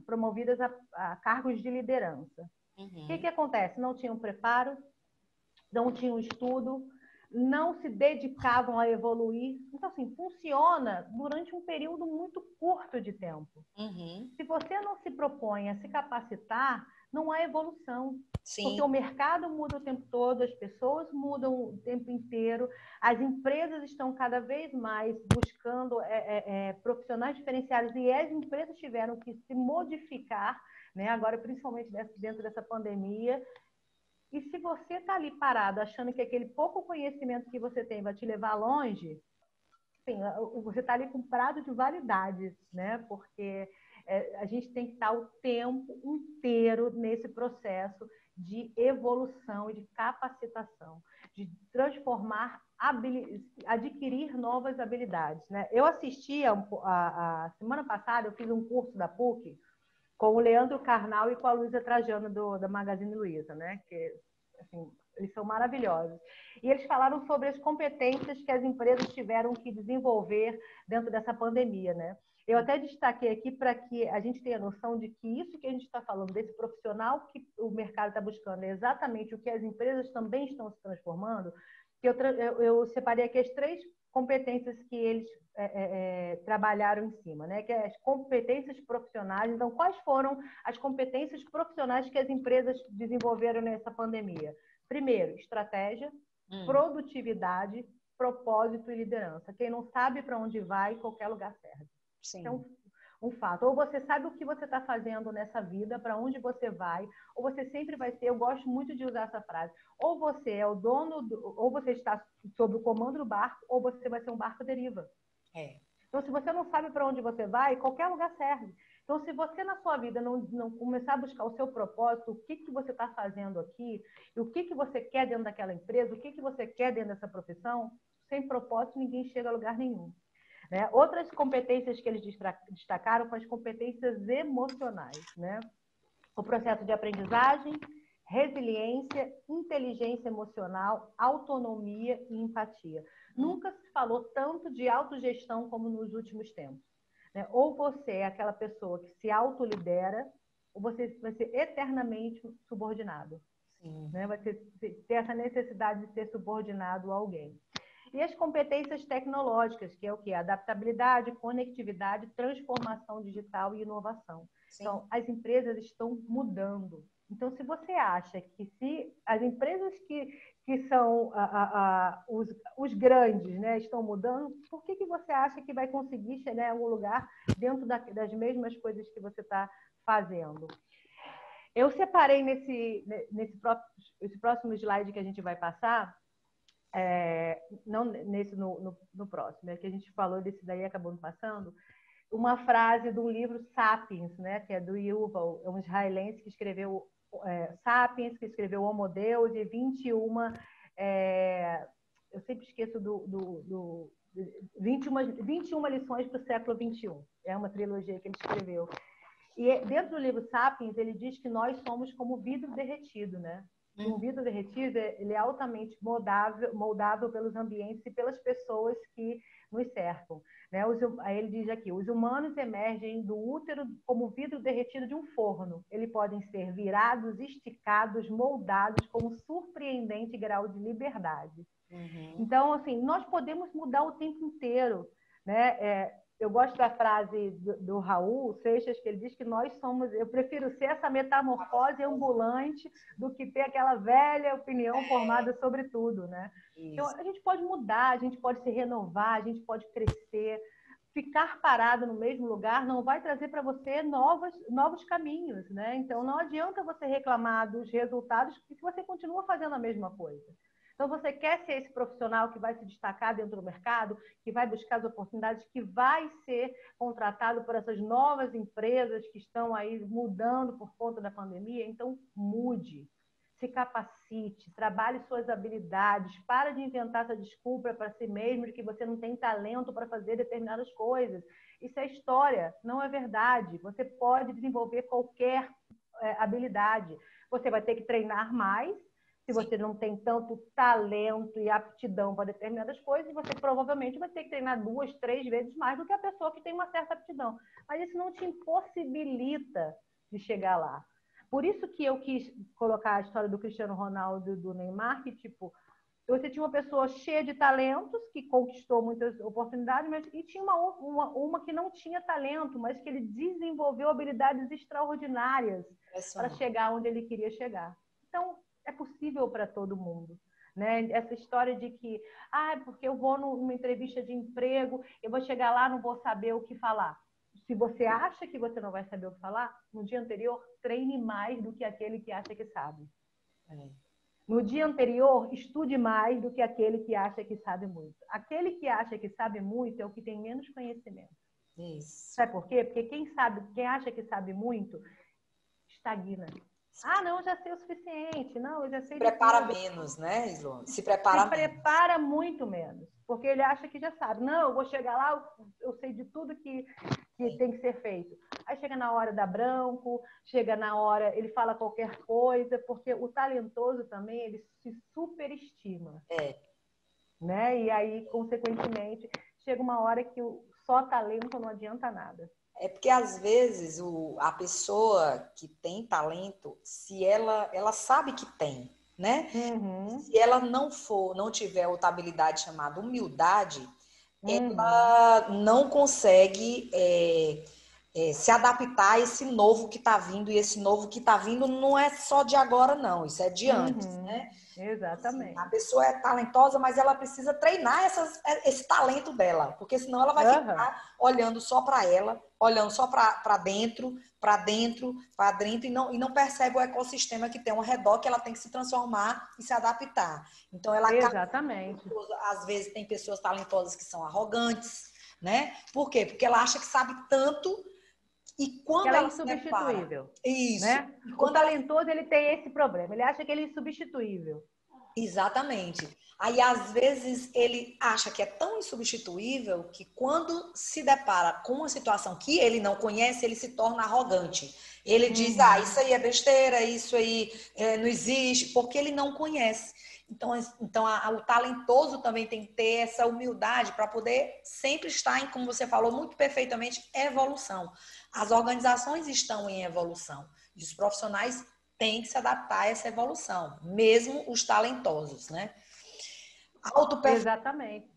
promovidas a cargos de liderança. O que acontece? Não tinham preparo, não tinham estudo, não se dedicavam a evoluir. Então, assim, funciona durante um período muito curto de tempo. Se você não se propõe a se capacitar, não há evolução. Sim. Porque o mercado muda o tempo todo, as pessoas mudam o tempo inteiro, as empresas estão cada vez mais buscando profissionais diferenciados e as empresas tiveram que se modificar, né? Agora, principalmente dentro dessa pandemia. E se você está ali parado, achando que aquele pouco conhecimento que você tem vai te levar longe, assim, você está ali com prazo de validade, né? Porque a gente tem que estar o tempo inteiro nesse processo de evolução e de capacitação, de transformar, adquirir novas habilidades, né? Eu assisti a semana passada, eu fiz um curso da PUC, com o Leandro Carnal e com a Luísa Trajano da Magazine Luiza, né? Que, assim, eles são maravilhosos. E eles falaram sobre as competências que as empresas tiveram que desenvolver dentro dessa pandemia, né? Eu até destaquei aqui para que a gente tenha noção de que isso que a gente está falando, desse profissional que o mercado está buscando, é exatamente o que as empresas também estão se transformando. Eu separei aqui as 3 competências que eles trabalharam em cima, né? Que é as competências profissionais. Então, quais foram as competências profissionais que as empresas desenvolveram nessa pandemia? Primeiro, estratégia, produtividade, propósito e liderança. Quem não sabe para onde vai, qualquer lugar serve. Sim. É um fato. Ou você sabe o que você está fazendo nessa vida, para onde você vai, ou você sempre vai ser, eu gosto muito de usar essa frase, ou você é o dono, ou você está sob o comando do barco, ou você vai ser um barco à deriva. Então, se você não sabe para onde você vai, qualquer lugar serve. Então, se você na sua vida não começar a buscar o seu propósito, o que você está fazendo aqui, e o que você quer dentro daquela empresa, o que você quer dentro dessa profissão, sem propósito ninguém chega a lugar nenhum. Né? Outras competências que eles destacaram foram as competências emocionais, né? O processo de aprendizagem, resiliência, inteligência emocional, autonomia e empatia. Nunca se falou tanto de autogestão como nos últimos tempos. Né? Ou você é aquela pessoa que se autolidera, ou você vai ser eternamente subordinado. Sim. Né? Vai ter essa necessidade de ser subordinado a alguém. E as competências tecnológicas, que é o quê? Adaptabilidade, conectividade, transformação digital e inovação. Sim. Então, as empresas estão mudando Então, se você acha que se as empresas que são os grandes, né, estão mudando, por que você acha que vai conseguir chegar em algum lugar dentro das mesmas coisas que você está fazendo? Eu separei nesse próximo slide que a gente vai passar, não nesse no próximo, que a gente falou desse daí, acabou passando, uma frase do livro Sapiens, né, que é do Yuval, é um israelense que escreveu Sapiens, que escreveu Homo Deus, e 21, eu sempre esqueço 21 lições para o século XXI. É uma trilogia que ele escreveu. E dentro do livro Sapiens, ele diz que nós somos como vidro derretido, né? Um vidro derretido, ele é altamente moldável pelos ambientes e pelas pessoas que nos cercam, né? Aí ele diz aqui, os humanos emergem do útero como vidro derretido de um forno. Eles podem ser virados, esticados, moldados com um surpreendente grau de liberdade. Então, assim, nós podemos mudar o tempo inteiro, né? Eu gosto da frase do Raul Seixas, que ele diz que nós somos... Eu prefiro ser essa metamorfose ambulante do que ter aquela velha opinião formada sobre tudo, né? Então, a gente pode mudar, a gente pode se renovar, a gente pode crescer. Ficar parado no mesmo lugar não vai trazer para você novos caminhos, né? Então, não adianta você reclamar dos resultados se você continua fazendo a mesma coisa. Então, você quer ser esse profissional que vai se destacar dentro do mercado, que vai buscar as oportunidades, que vai ser contratado por essas novas empresas que estão aí mudando por conta da pandemia? Então, mude, se capacite, trabalhe suas habilidades, para de inventar essa desculpa para si mesmo de que você não tem talento para fazer determinadas coisas. Isso é história, não é verdade. Você pode desenvolver qualquer habilidade. Você vai ter que treinar mais. Se você não tem tanto talento e aptidão para determinadas coisas, você provavelmente vai ter que treinar 2, 3 vezes mais do que a pessoa que tem uma certa aptidão. Mas isso não te impossibilita de chegar lá. Por isso que eu quis colocar a história do Cristiano Ronaldo e do Neymar, que, tipo, você tinha uma pessoa cheia de talentos, que conquistou muitas oportunidades, e tinha uma que não tinha talento, mas que ele desenvolveu habilidades extraordinárias para chegar onde ele queria chegar. Então, é possível para todo mundo, né? Essa história de que, porque eu vou numa entrevista de emprego, eu vou chegar lá, não vou saber o que falar. Se você acha que você não vai saber o que falar, no dia anterior, treine mais do que aquele que acha que sabe. No dia anterior, estude mais do que aquele que acha que sabe muito. Aquele que acha que sabe muito é o que tem menos conhecimento. Isso. Sabe por quê? Porque quem acha que sabe muito, estagna. Não, eu já sei o suficiente. Não, eu já sei. Prepara menos, né, Islô? Se prepara muito menos. Porque ele acha que já sabe. Não, eu vou chegar lá, eu sei de tudo que tem que ser feito. Aí chega na hora dá branco, chega na hora, ele fala qualquer coisa, porque o talentoso também, ele se superestima. Né? E aí, consequentemente, chega uma hora que só talento não adianta nada. É porque, às vezes, a pessoa que tem talento, se ela sabe que tem, né? Se ela não tiver outra habilidade chamada humildade, ela não consegue se adaptar a esse novo que está vindo. E esse novo que está vindo não é só de agora, não. Isso é de antes, né? Exatamente. Assim, a pessoa é talentosa, mas ela precisa treinar esse talento dela, porque senão ela vai ficar olhando só para ela, olhando só para dentro, e não percebe o ecossistema que tem ao redor, que ela tem que se transformar e se adaptar. Então, ela Exatamente. Às vezes tem pessoas talentosas que são arrogantes, né? Por quê? Porque ela acha que sabe tanto e quando ela é ela insubstituível. Isso. Né? O talentoso, ele tem esse problema. Ele acha que ele é insubstituível. Exatamente. Aí, às vezes, ele acha que é tão insubstituível que quando se depara com uma situação que ele não conhece, ele se torna arrogante. Ele diz, isso aí é besteira, isso aí não existe, porque ele não conhece. Então o talentoso também tem que ter essa humildade para poder sempre estar em, como você falou muito perfeitamente, evolução. As organizações estão em evolução. E os profissionais têm que se adaptar a essa evolução, mesmo os talentosos, né? Exatamente.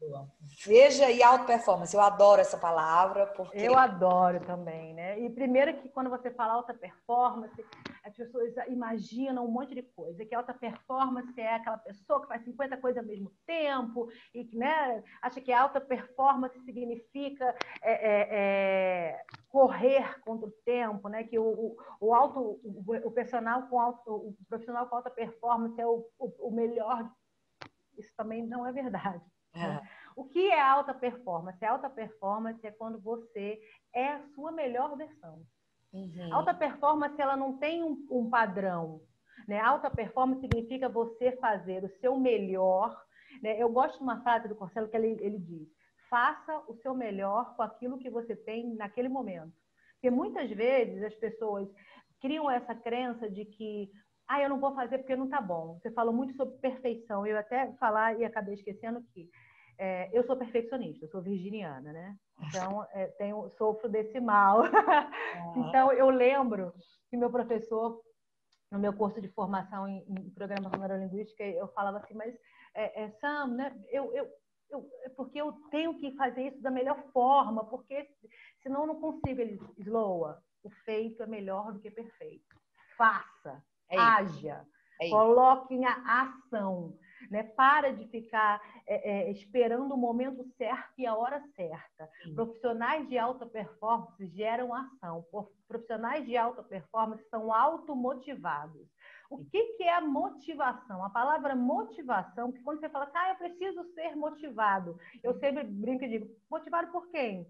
Veja aí alta performance. Eu adoro essa palavra porque Eu adoro também, né? E primeiro que quando você fala alta performance, as pessoas imaginam um monte de coisa, que alta performance é aquela pessoa que faz 50 coisas ao mesmo tempo e que, né, acha que alta performance significa correr contra o tempo, né? Que o profissional com alta performance é o melhor. Isso também não é verdade. Né? O que é alta performance? Alta performance é quando você é a sua melhor versão. Alta performance, ela não tem um padrão. Né? Alta performance significa você fazer o seu melhor. Né? Eu gosto de uma frase do Corsello que ele diz: faça o seu melhor com aquilo que você tem naquele momento. Porque muitas vezes as pessoas criam essa crença de que eu não vou fazer porque não está bom. Você falou muito sobre perfeição. Eu até falar e acabei esquecendo que eu sou perfeccionista, eu sou virginiana, né? Então, sofro desse mal. Então, eu lembro que meu professor, no meu curso de formação em programação neurolinguística, eu falava assim, mas, Sam, né? Porque eu tenho que fazer isso da melhor forma, porque senão eu não consigo. Ele slowa. O feito é melhor do que perfeito. Faça, haja, coloque em ação. Né? Para de ficar esperando o momento certo e a hora certa. Profissionais de alta performance geram ação. Profissionais de alta performance são automotivados. O que é a motivação? A palavra motivação, que quando você fala assim, eu preciso ser motivado, eu sempre brinco e digo, motivado por quem?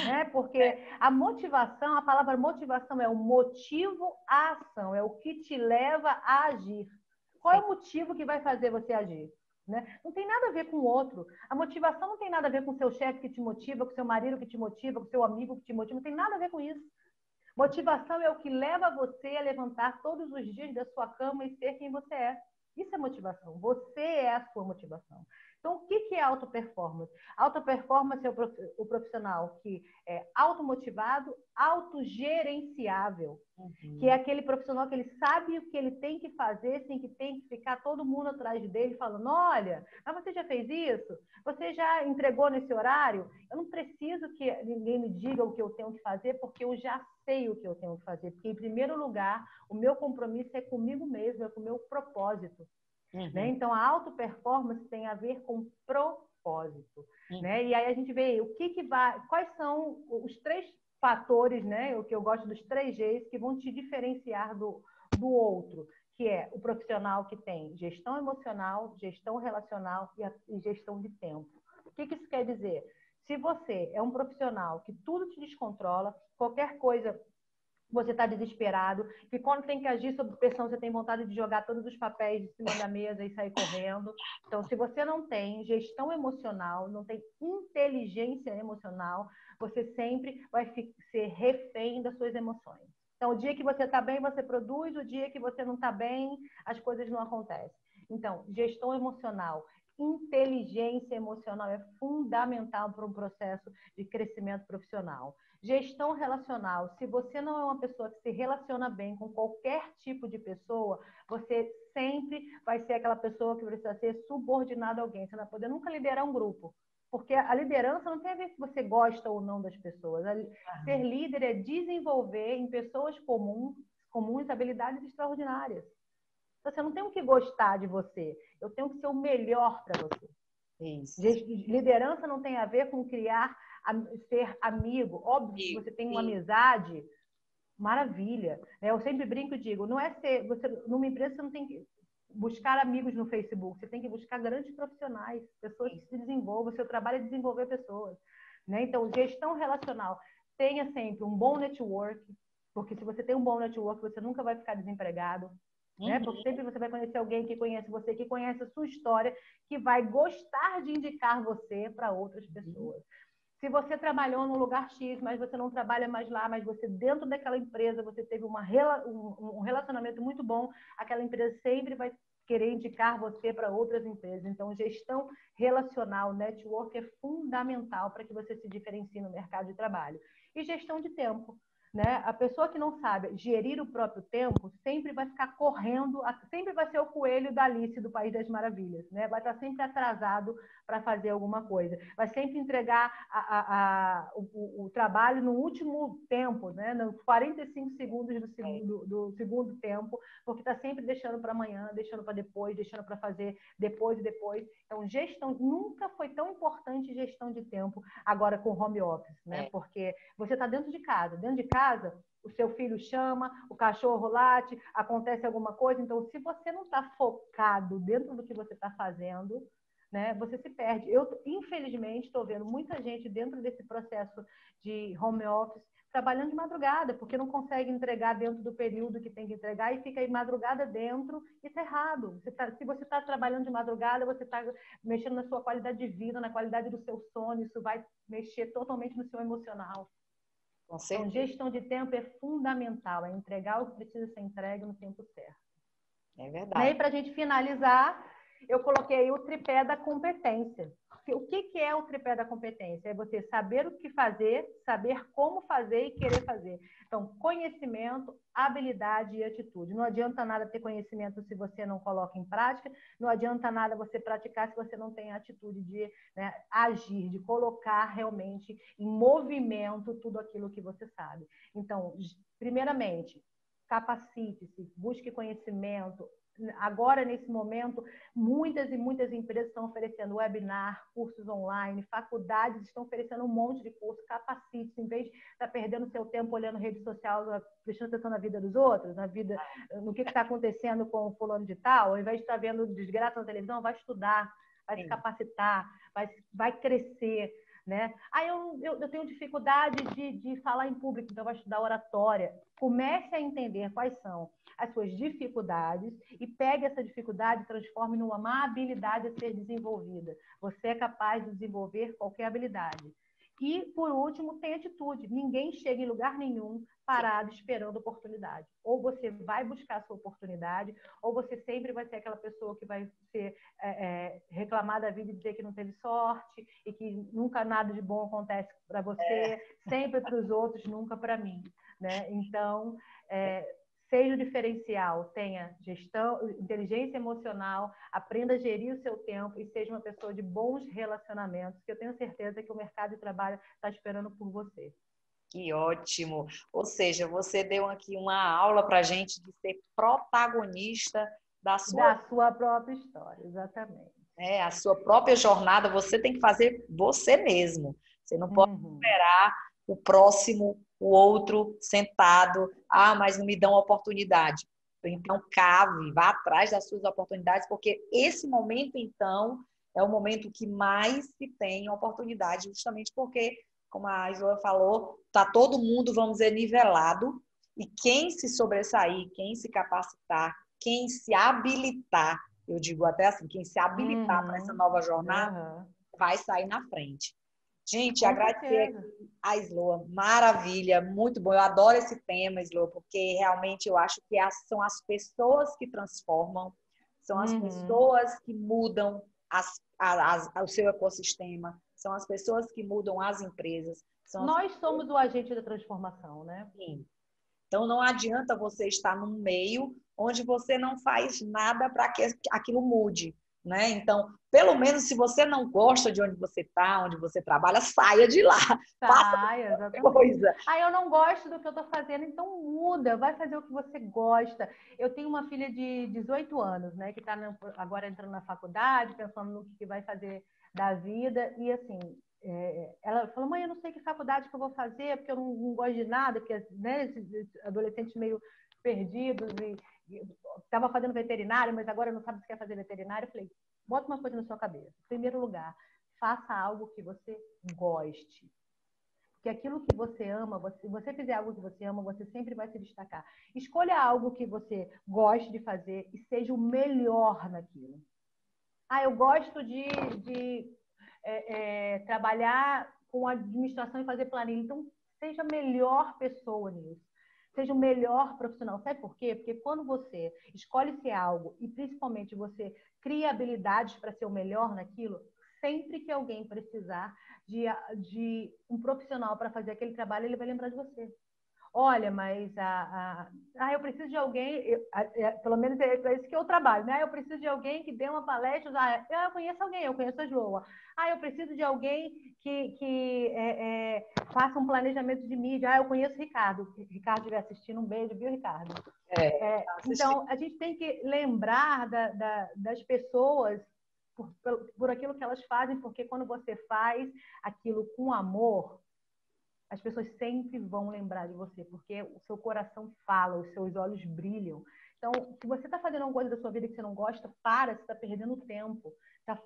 Né? Porque a motivação, a palavra motivação é o motivo à ação, é o que te leva a agir. Qual é o motivo que vai fazer você agir? Né? Não tem nada a ver com o outro. A motivação não tem nada a ver com o seu chefe que te motiva, com o seu marido que te motiva, com o seu amigo que te motiva. Não tem nada a ver com isso. Motivação é o que leva você a levantar todos os dias da sua cama e ser quem você é. Isso é motivação. Você é a sua motivação. Então, o que é alta performance? Alta performance é o profissional que é automotivado, autogerenciável. Que é aquele profissional que ele sabe o que ele tem que fazer, sem que tem que ficar todo mundo atrás dele falando, olha, mas você já fez isso? Você já entregou nesse horário? Eu não preciso que ninguém me diga o que eu tenho que fazer, porque eu já sei o que eu tenho que fazer. Porque, em primeiro lugar, o meu compromisso é comigo mesmo, é com o meu propósito. Né? Então, a auto performance tem a ver com propósito. Né? E aí a gente vê quais são os 3 fatores, né? O que eu gosto dos 3 Gs que vão te diferenciar do outro, que é o profissional que tem gestão emocional, gestão relacional e gestão de tempo. O que isso quer dizer? Se você é um profissional que tudo te descontrola, qualquer coisa você está desesperado, que quando tem que agir sob pressão, você tem vontade de jogar todos os papéis de cima da mesa e sair correndo. Então, se você não tem gestão emocional, não tem inteligência emocional, você sempre vai ser refém das suas emoções. Então, o dia que você está bem, você produz, o dia que você não está bem, as coisas não acontecem. Então, gestão emocional, inteligência emocional é fundamental para um processo de crescimento profissional. Gestão relacional. Se você não é uma pessoa que se relaciona bem com qualquer tipo de pessoa, você sempre vai ser aquela pessoa que precisa ser subordinada a alguém. Você não vai poder nunca liderar um grupo. Porque a liderança não tem a ver se você gosta ou não das pessoas. Ser líder é desenvolver em pessoas comuns habilidades extraordinárias. Você não tem que gostar de você. Eu tenho que ser o melhor para você. Isso. Liderança não tem a ver com ser amigo. Óbvio que você tem uma amizade, maravilha. Eu sempre brinco e digo, não é numa empresa você não tem que buscar amigos no Facebook, você tem que buscar grandes profissionais, pessoas que se desenvolvam. O seu trabalho é desenvolver pessoas. Então, gestão relacional. Tenha sempre um bom network, porque se você tem um bom network, você nunca vai ficar desempregado. Porque sempre você vai conhecer alguém que conhece você, que conhece a sua história, que vai gostar de indicar você para outras pessoas. Se você trabalhou num lugar X, mas você não trabalha mais lá, mas você dentro daquela empresa, você teve um relacionamento muito bom, aquela empresa sempre vai querer indicar você para outras empresas. Então, gestão relacional, network é fundamental para que você se diferencie no mercado de trabalho. E gestão de tempo. né? A pessoa que não sabe gerir o próprio tempo sempre vai ficar correndo, sempre vai ser o coelho da Alice do País das Maravilhas, né? Vai estar sempre atrasado para fazer alguma coisa, vai sempre entregar o trabalho no último tempo, né? Nos 45 segundos do segundo tempo, porque está sempre deixando para amanhã, deixando para depois, deixando para fazer depois e depois. Então, gestão, nunca foi tão importante gestão de tempo agora com home office, né? Porque você está dentro de casa. Dentro de casa, o seu filho chama, o cachorro late, acontece alguma coisa. Então, se você não está focado dentro do que você está fazendo, né, você se perde. Eu, infelizmente, estou vendo muita gente dentro desse processo de home office trabalhando de madrugada, porque não consegue entregar dentro do período que tem que entregar e fica aí madrugada dentro. Isso é errado. Se você está trabalhando de madrugada, você está mexendo na sua qualidade de vida, na qualidade do seu sono, isso vai mexer totalmente no seu emocional. Com certeza. Então, gestão de tempo é fundamental, é entregar o que precisa ser entregue no tempo certo. É verdade. E para a gente finalizar, eu coloquei o tripé da competência. O que é o tripé da competência? É você saber o que fazer, saber como fazer e querer fazer. Então, conhecimento, habilidade e atitude. Não adianta nada ter conhecimento se você não coloca em prática, não adianta nada você praticar se você não tem a atitude de, né, agir, de colocar realmente em movimento tudo aquilo que você sabe. Então, primeiramente, capacite-se, busque conhecimento. Agora, nesse momento, muitas e muitas empresas estão oferecendo webinar, cursos online, faculdades estão oferecendo um monte de curso. Capacite-se, em vez de estar perdendo seu tempo olhando rede social, prestando atenção na vida dos outros, no que está acontecendo com o fulano de tal, ao invés de estar vendo desgraça na televisão, vai estudar, vai se capacitar, vai crescer. Né? Eu tenho dificuldade de falar em público, então vai estudar oratória. Comece a entender quais são as suas dificuldades e pegue essa dificuldade e transforme numa habilidade a ser desenvolvida. Você é capaz de desenvolver qualquer habilidade. E, por último, tem atitude. Ninguém chega em lugar nenhum parado esperando oportunidade. Ou você vai buscar a sua oportunidade, ou você sempre vai ser aquela pessoa que vai ser reclamar da vida e dizer que não teve sorte e que nunca nada de bom acontece para você, sempre para os outros, nunca para mim. Né? Então, seja o diferencial, tenha gestão, inteligência emocional, aprenda a gerir o seu tempo e seja uma pessoa de bons relacionamentos, que eu tenho certeza que o mercado de trabalho está esperando por você. Que ótimo! Ou seja, você deu aqui uma aula para a gente de ser protagonista da sua própria história, exatamente. A sua própria jornada, você tem que fazer você mesmo. Você não pode esperar o próximo, o outro sentado. Ah, mas não me dão oportunidade. Então, cave, vá atrás das suas oportunidades, porque esse momento, então, é o momento que mais se tem oportunidade, justamente porque, como a Isola falou, está todo mundo, vamos dizer, nivelado, e quem se sobressair, quem se capacitar, quem se habilitar, eu digo até assim, quem se habilitar para essa nova jornada vai sair na frente. Gente, agradecer aqui a Sloa, maravilha, muito bom. Eu adoro esse tema, Sloa, porque realmente eu acho que são as pessoas que transformam, são as pessoas que mudam o seu ecossistema, são as pessoas que mudam as empresas. Nós somos o agente da transformação, né? Sim. Então, não adianta você estar num meio onde você não faz nada para que aquilo mude, né? Então, pelo menos, se você não gosta de onde você está, onde você trabalha, saia de lá. Saia, exatamente. Coisa. Eu não gosto do que eu estou fazendo, então muda, vai fazer o que você gosta. Eu tenho uma filha de 18 anos, né? Que está agora entrando na faculdade, pensando no que vai fazer da vida. E, assim, ela falou, mãe, eu não sei que faculdade que eu vou fazer, porque eu não gosto de nada, porque, né, esses adolescentes meio perdidos e estava fazendo veterinário, mas agora não sabe se quer fazer veterinário. Eu falei, bota uma coisa na sua cabeça. Em primeiro lugar, faça algo que você goste. Porque aquilo que você ama, se você fizer algo que você ama, você sempre vai se destacar. Escolha algo que você goste de fazer e seja o melhor naquilo. Eu gosto de trabalhar com administração e fazer planilha. Então, seja a melhor pessoa nisso. Seja o melhor profissional. Sabe por quê? Porque quando você escolhe ser algo e principalmente você cria habilidades para ser o melhor naquilo, sempre que alguém precisar de um profissional para fazer aquele trabalho, ele vai lembrar de você. olha, mas eu preciso de alguém, pelo menos é para isso que eu trabalho, né? Eu preciso de alguém que dê uma palestra. Eu conheço alguém, eu conheço a Joa. Eu preciso de alguém que faça um planejamento de mídia. Eu conheço o Ricardo. Ricardo estiver assistindo, um beijo, viu, Ricardo? Então, a gente tem que lembrar das pessoas por aquilo que elas fazem, porque quando você faz aquilo com amor, as pessoas sempre vão lembrar de você, porque o seu coração fala, os seus olhos brilham. Então, se você está fazendo alguma coisa da sua vida que você não gosta, você está perdendo tempo.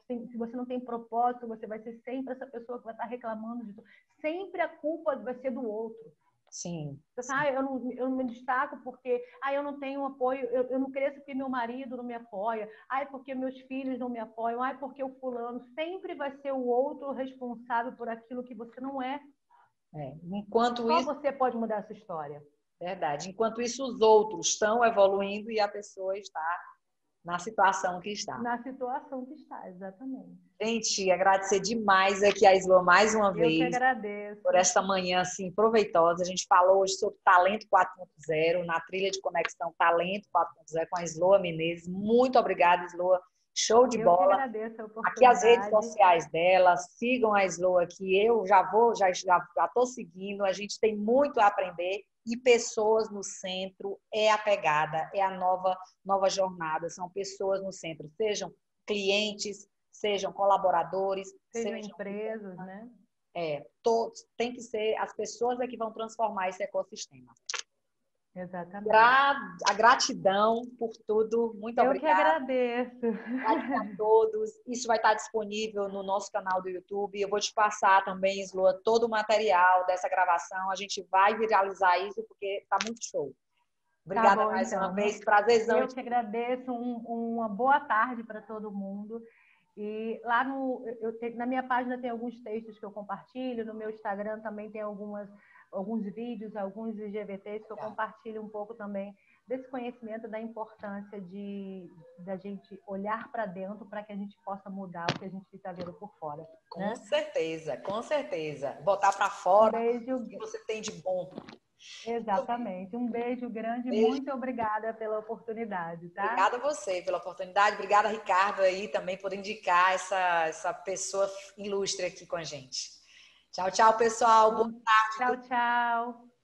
Se você não tem propósito, você vai ser sempre essa pessoa que vai estar reclamando de tudo. Sempre a culpa vai ser do outro. Sim. Eu não me destaco porque eu não tenho apoio, eu não cresço porque meu marido não me apoia, porque meus filhos não me apoiam, porque o fulano sempre vai ser o outro responsável por aquilo que você não é. Enquanto Só isso, você pode mudar essa história. Verdade. Enquanto isso, os outros estão evoluindo e a pessoa está na situação que está. Na situação que está, exatamente. Gente, agradecer demais aqui a Sloa mais uma vez. Eu que agradeço. Por esta manhã assim proveitosa. A gente falou hoje sobre Talento 4.0, na trilha de conexão Talento 4.0 com a Sloa Menezes. Muito obrigada, Sloa. Show de bola. Eu que agradeço a oportunidade. Aqui as redes sociais dela, sigam a Sloa aqui. Eu já estou seguindo. A gente tem muito a aprender e pessoas no centro é a pegada, é a nova jornada. São pessoas no centro, sejam clientes, sejam colaboradores, sejam empresas, né? Todos, tem que ser as pessoas que vão transformar esse ecossistema. Exatamente. A gratidão por tudo. Muito obrigada. Eu que agradeço. Gratidão a todos. Isso vai estar disponível no nosso canal do YouTube. Eu vou te passar também, Sloa, todo o material dessa gravação. A gente vai viralizar isso porque está muito show. Obrigada Tá bom, mais então. uma vez. Prazerzão. Eu que agradeço. Uma boa tarde para todo mundo. E lá na minha página tem alguns textos que eu compartilho, no meu Instagram também tem alguns vídeos, alguns IGVTs que eu compartilho um pouco também desse conhecimento da importância da gente olhar para dentro para que a gente possa mudar o que a gente está vendo por fora. Com certeza, com certeza. Botar para fora o que você tem de bom. Exatamente. Um beijo grande. Muito obrigada pela oportunidade, tá? Obrigada a você pela oportunidade. Obrigada, Ricardo, aí também por indicar essa pessoa ilustre aqui com a gente. Tchau, tchau, pessoal. Boa tarde. Tchau, tchau.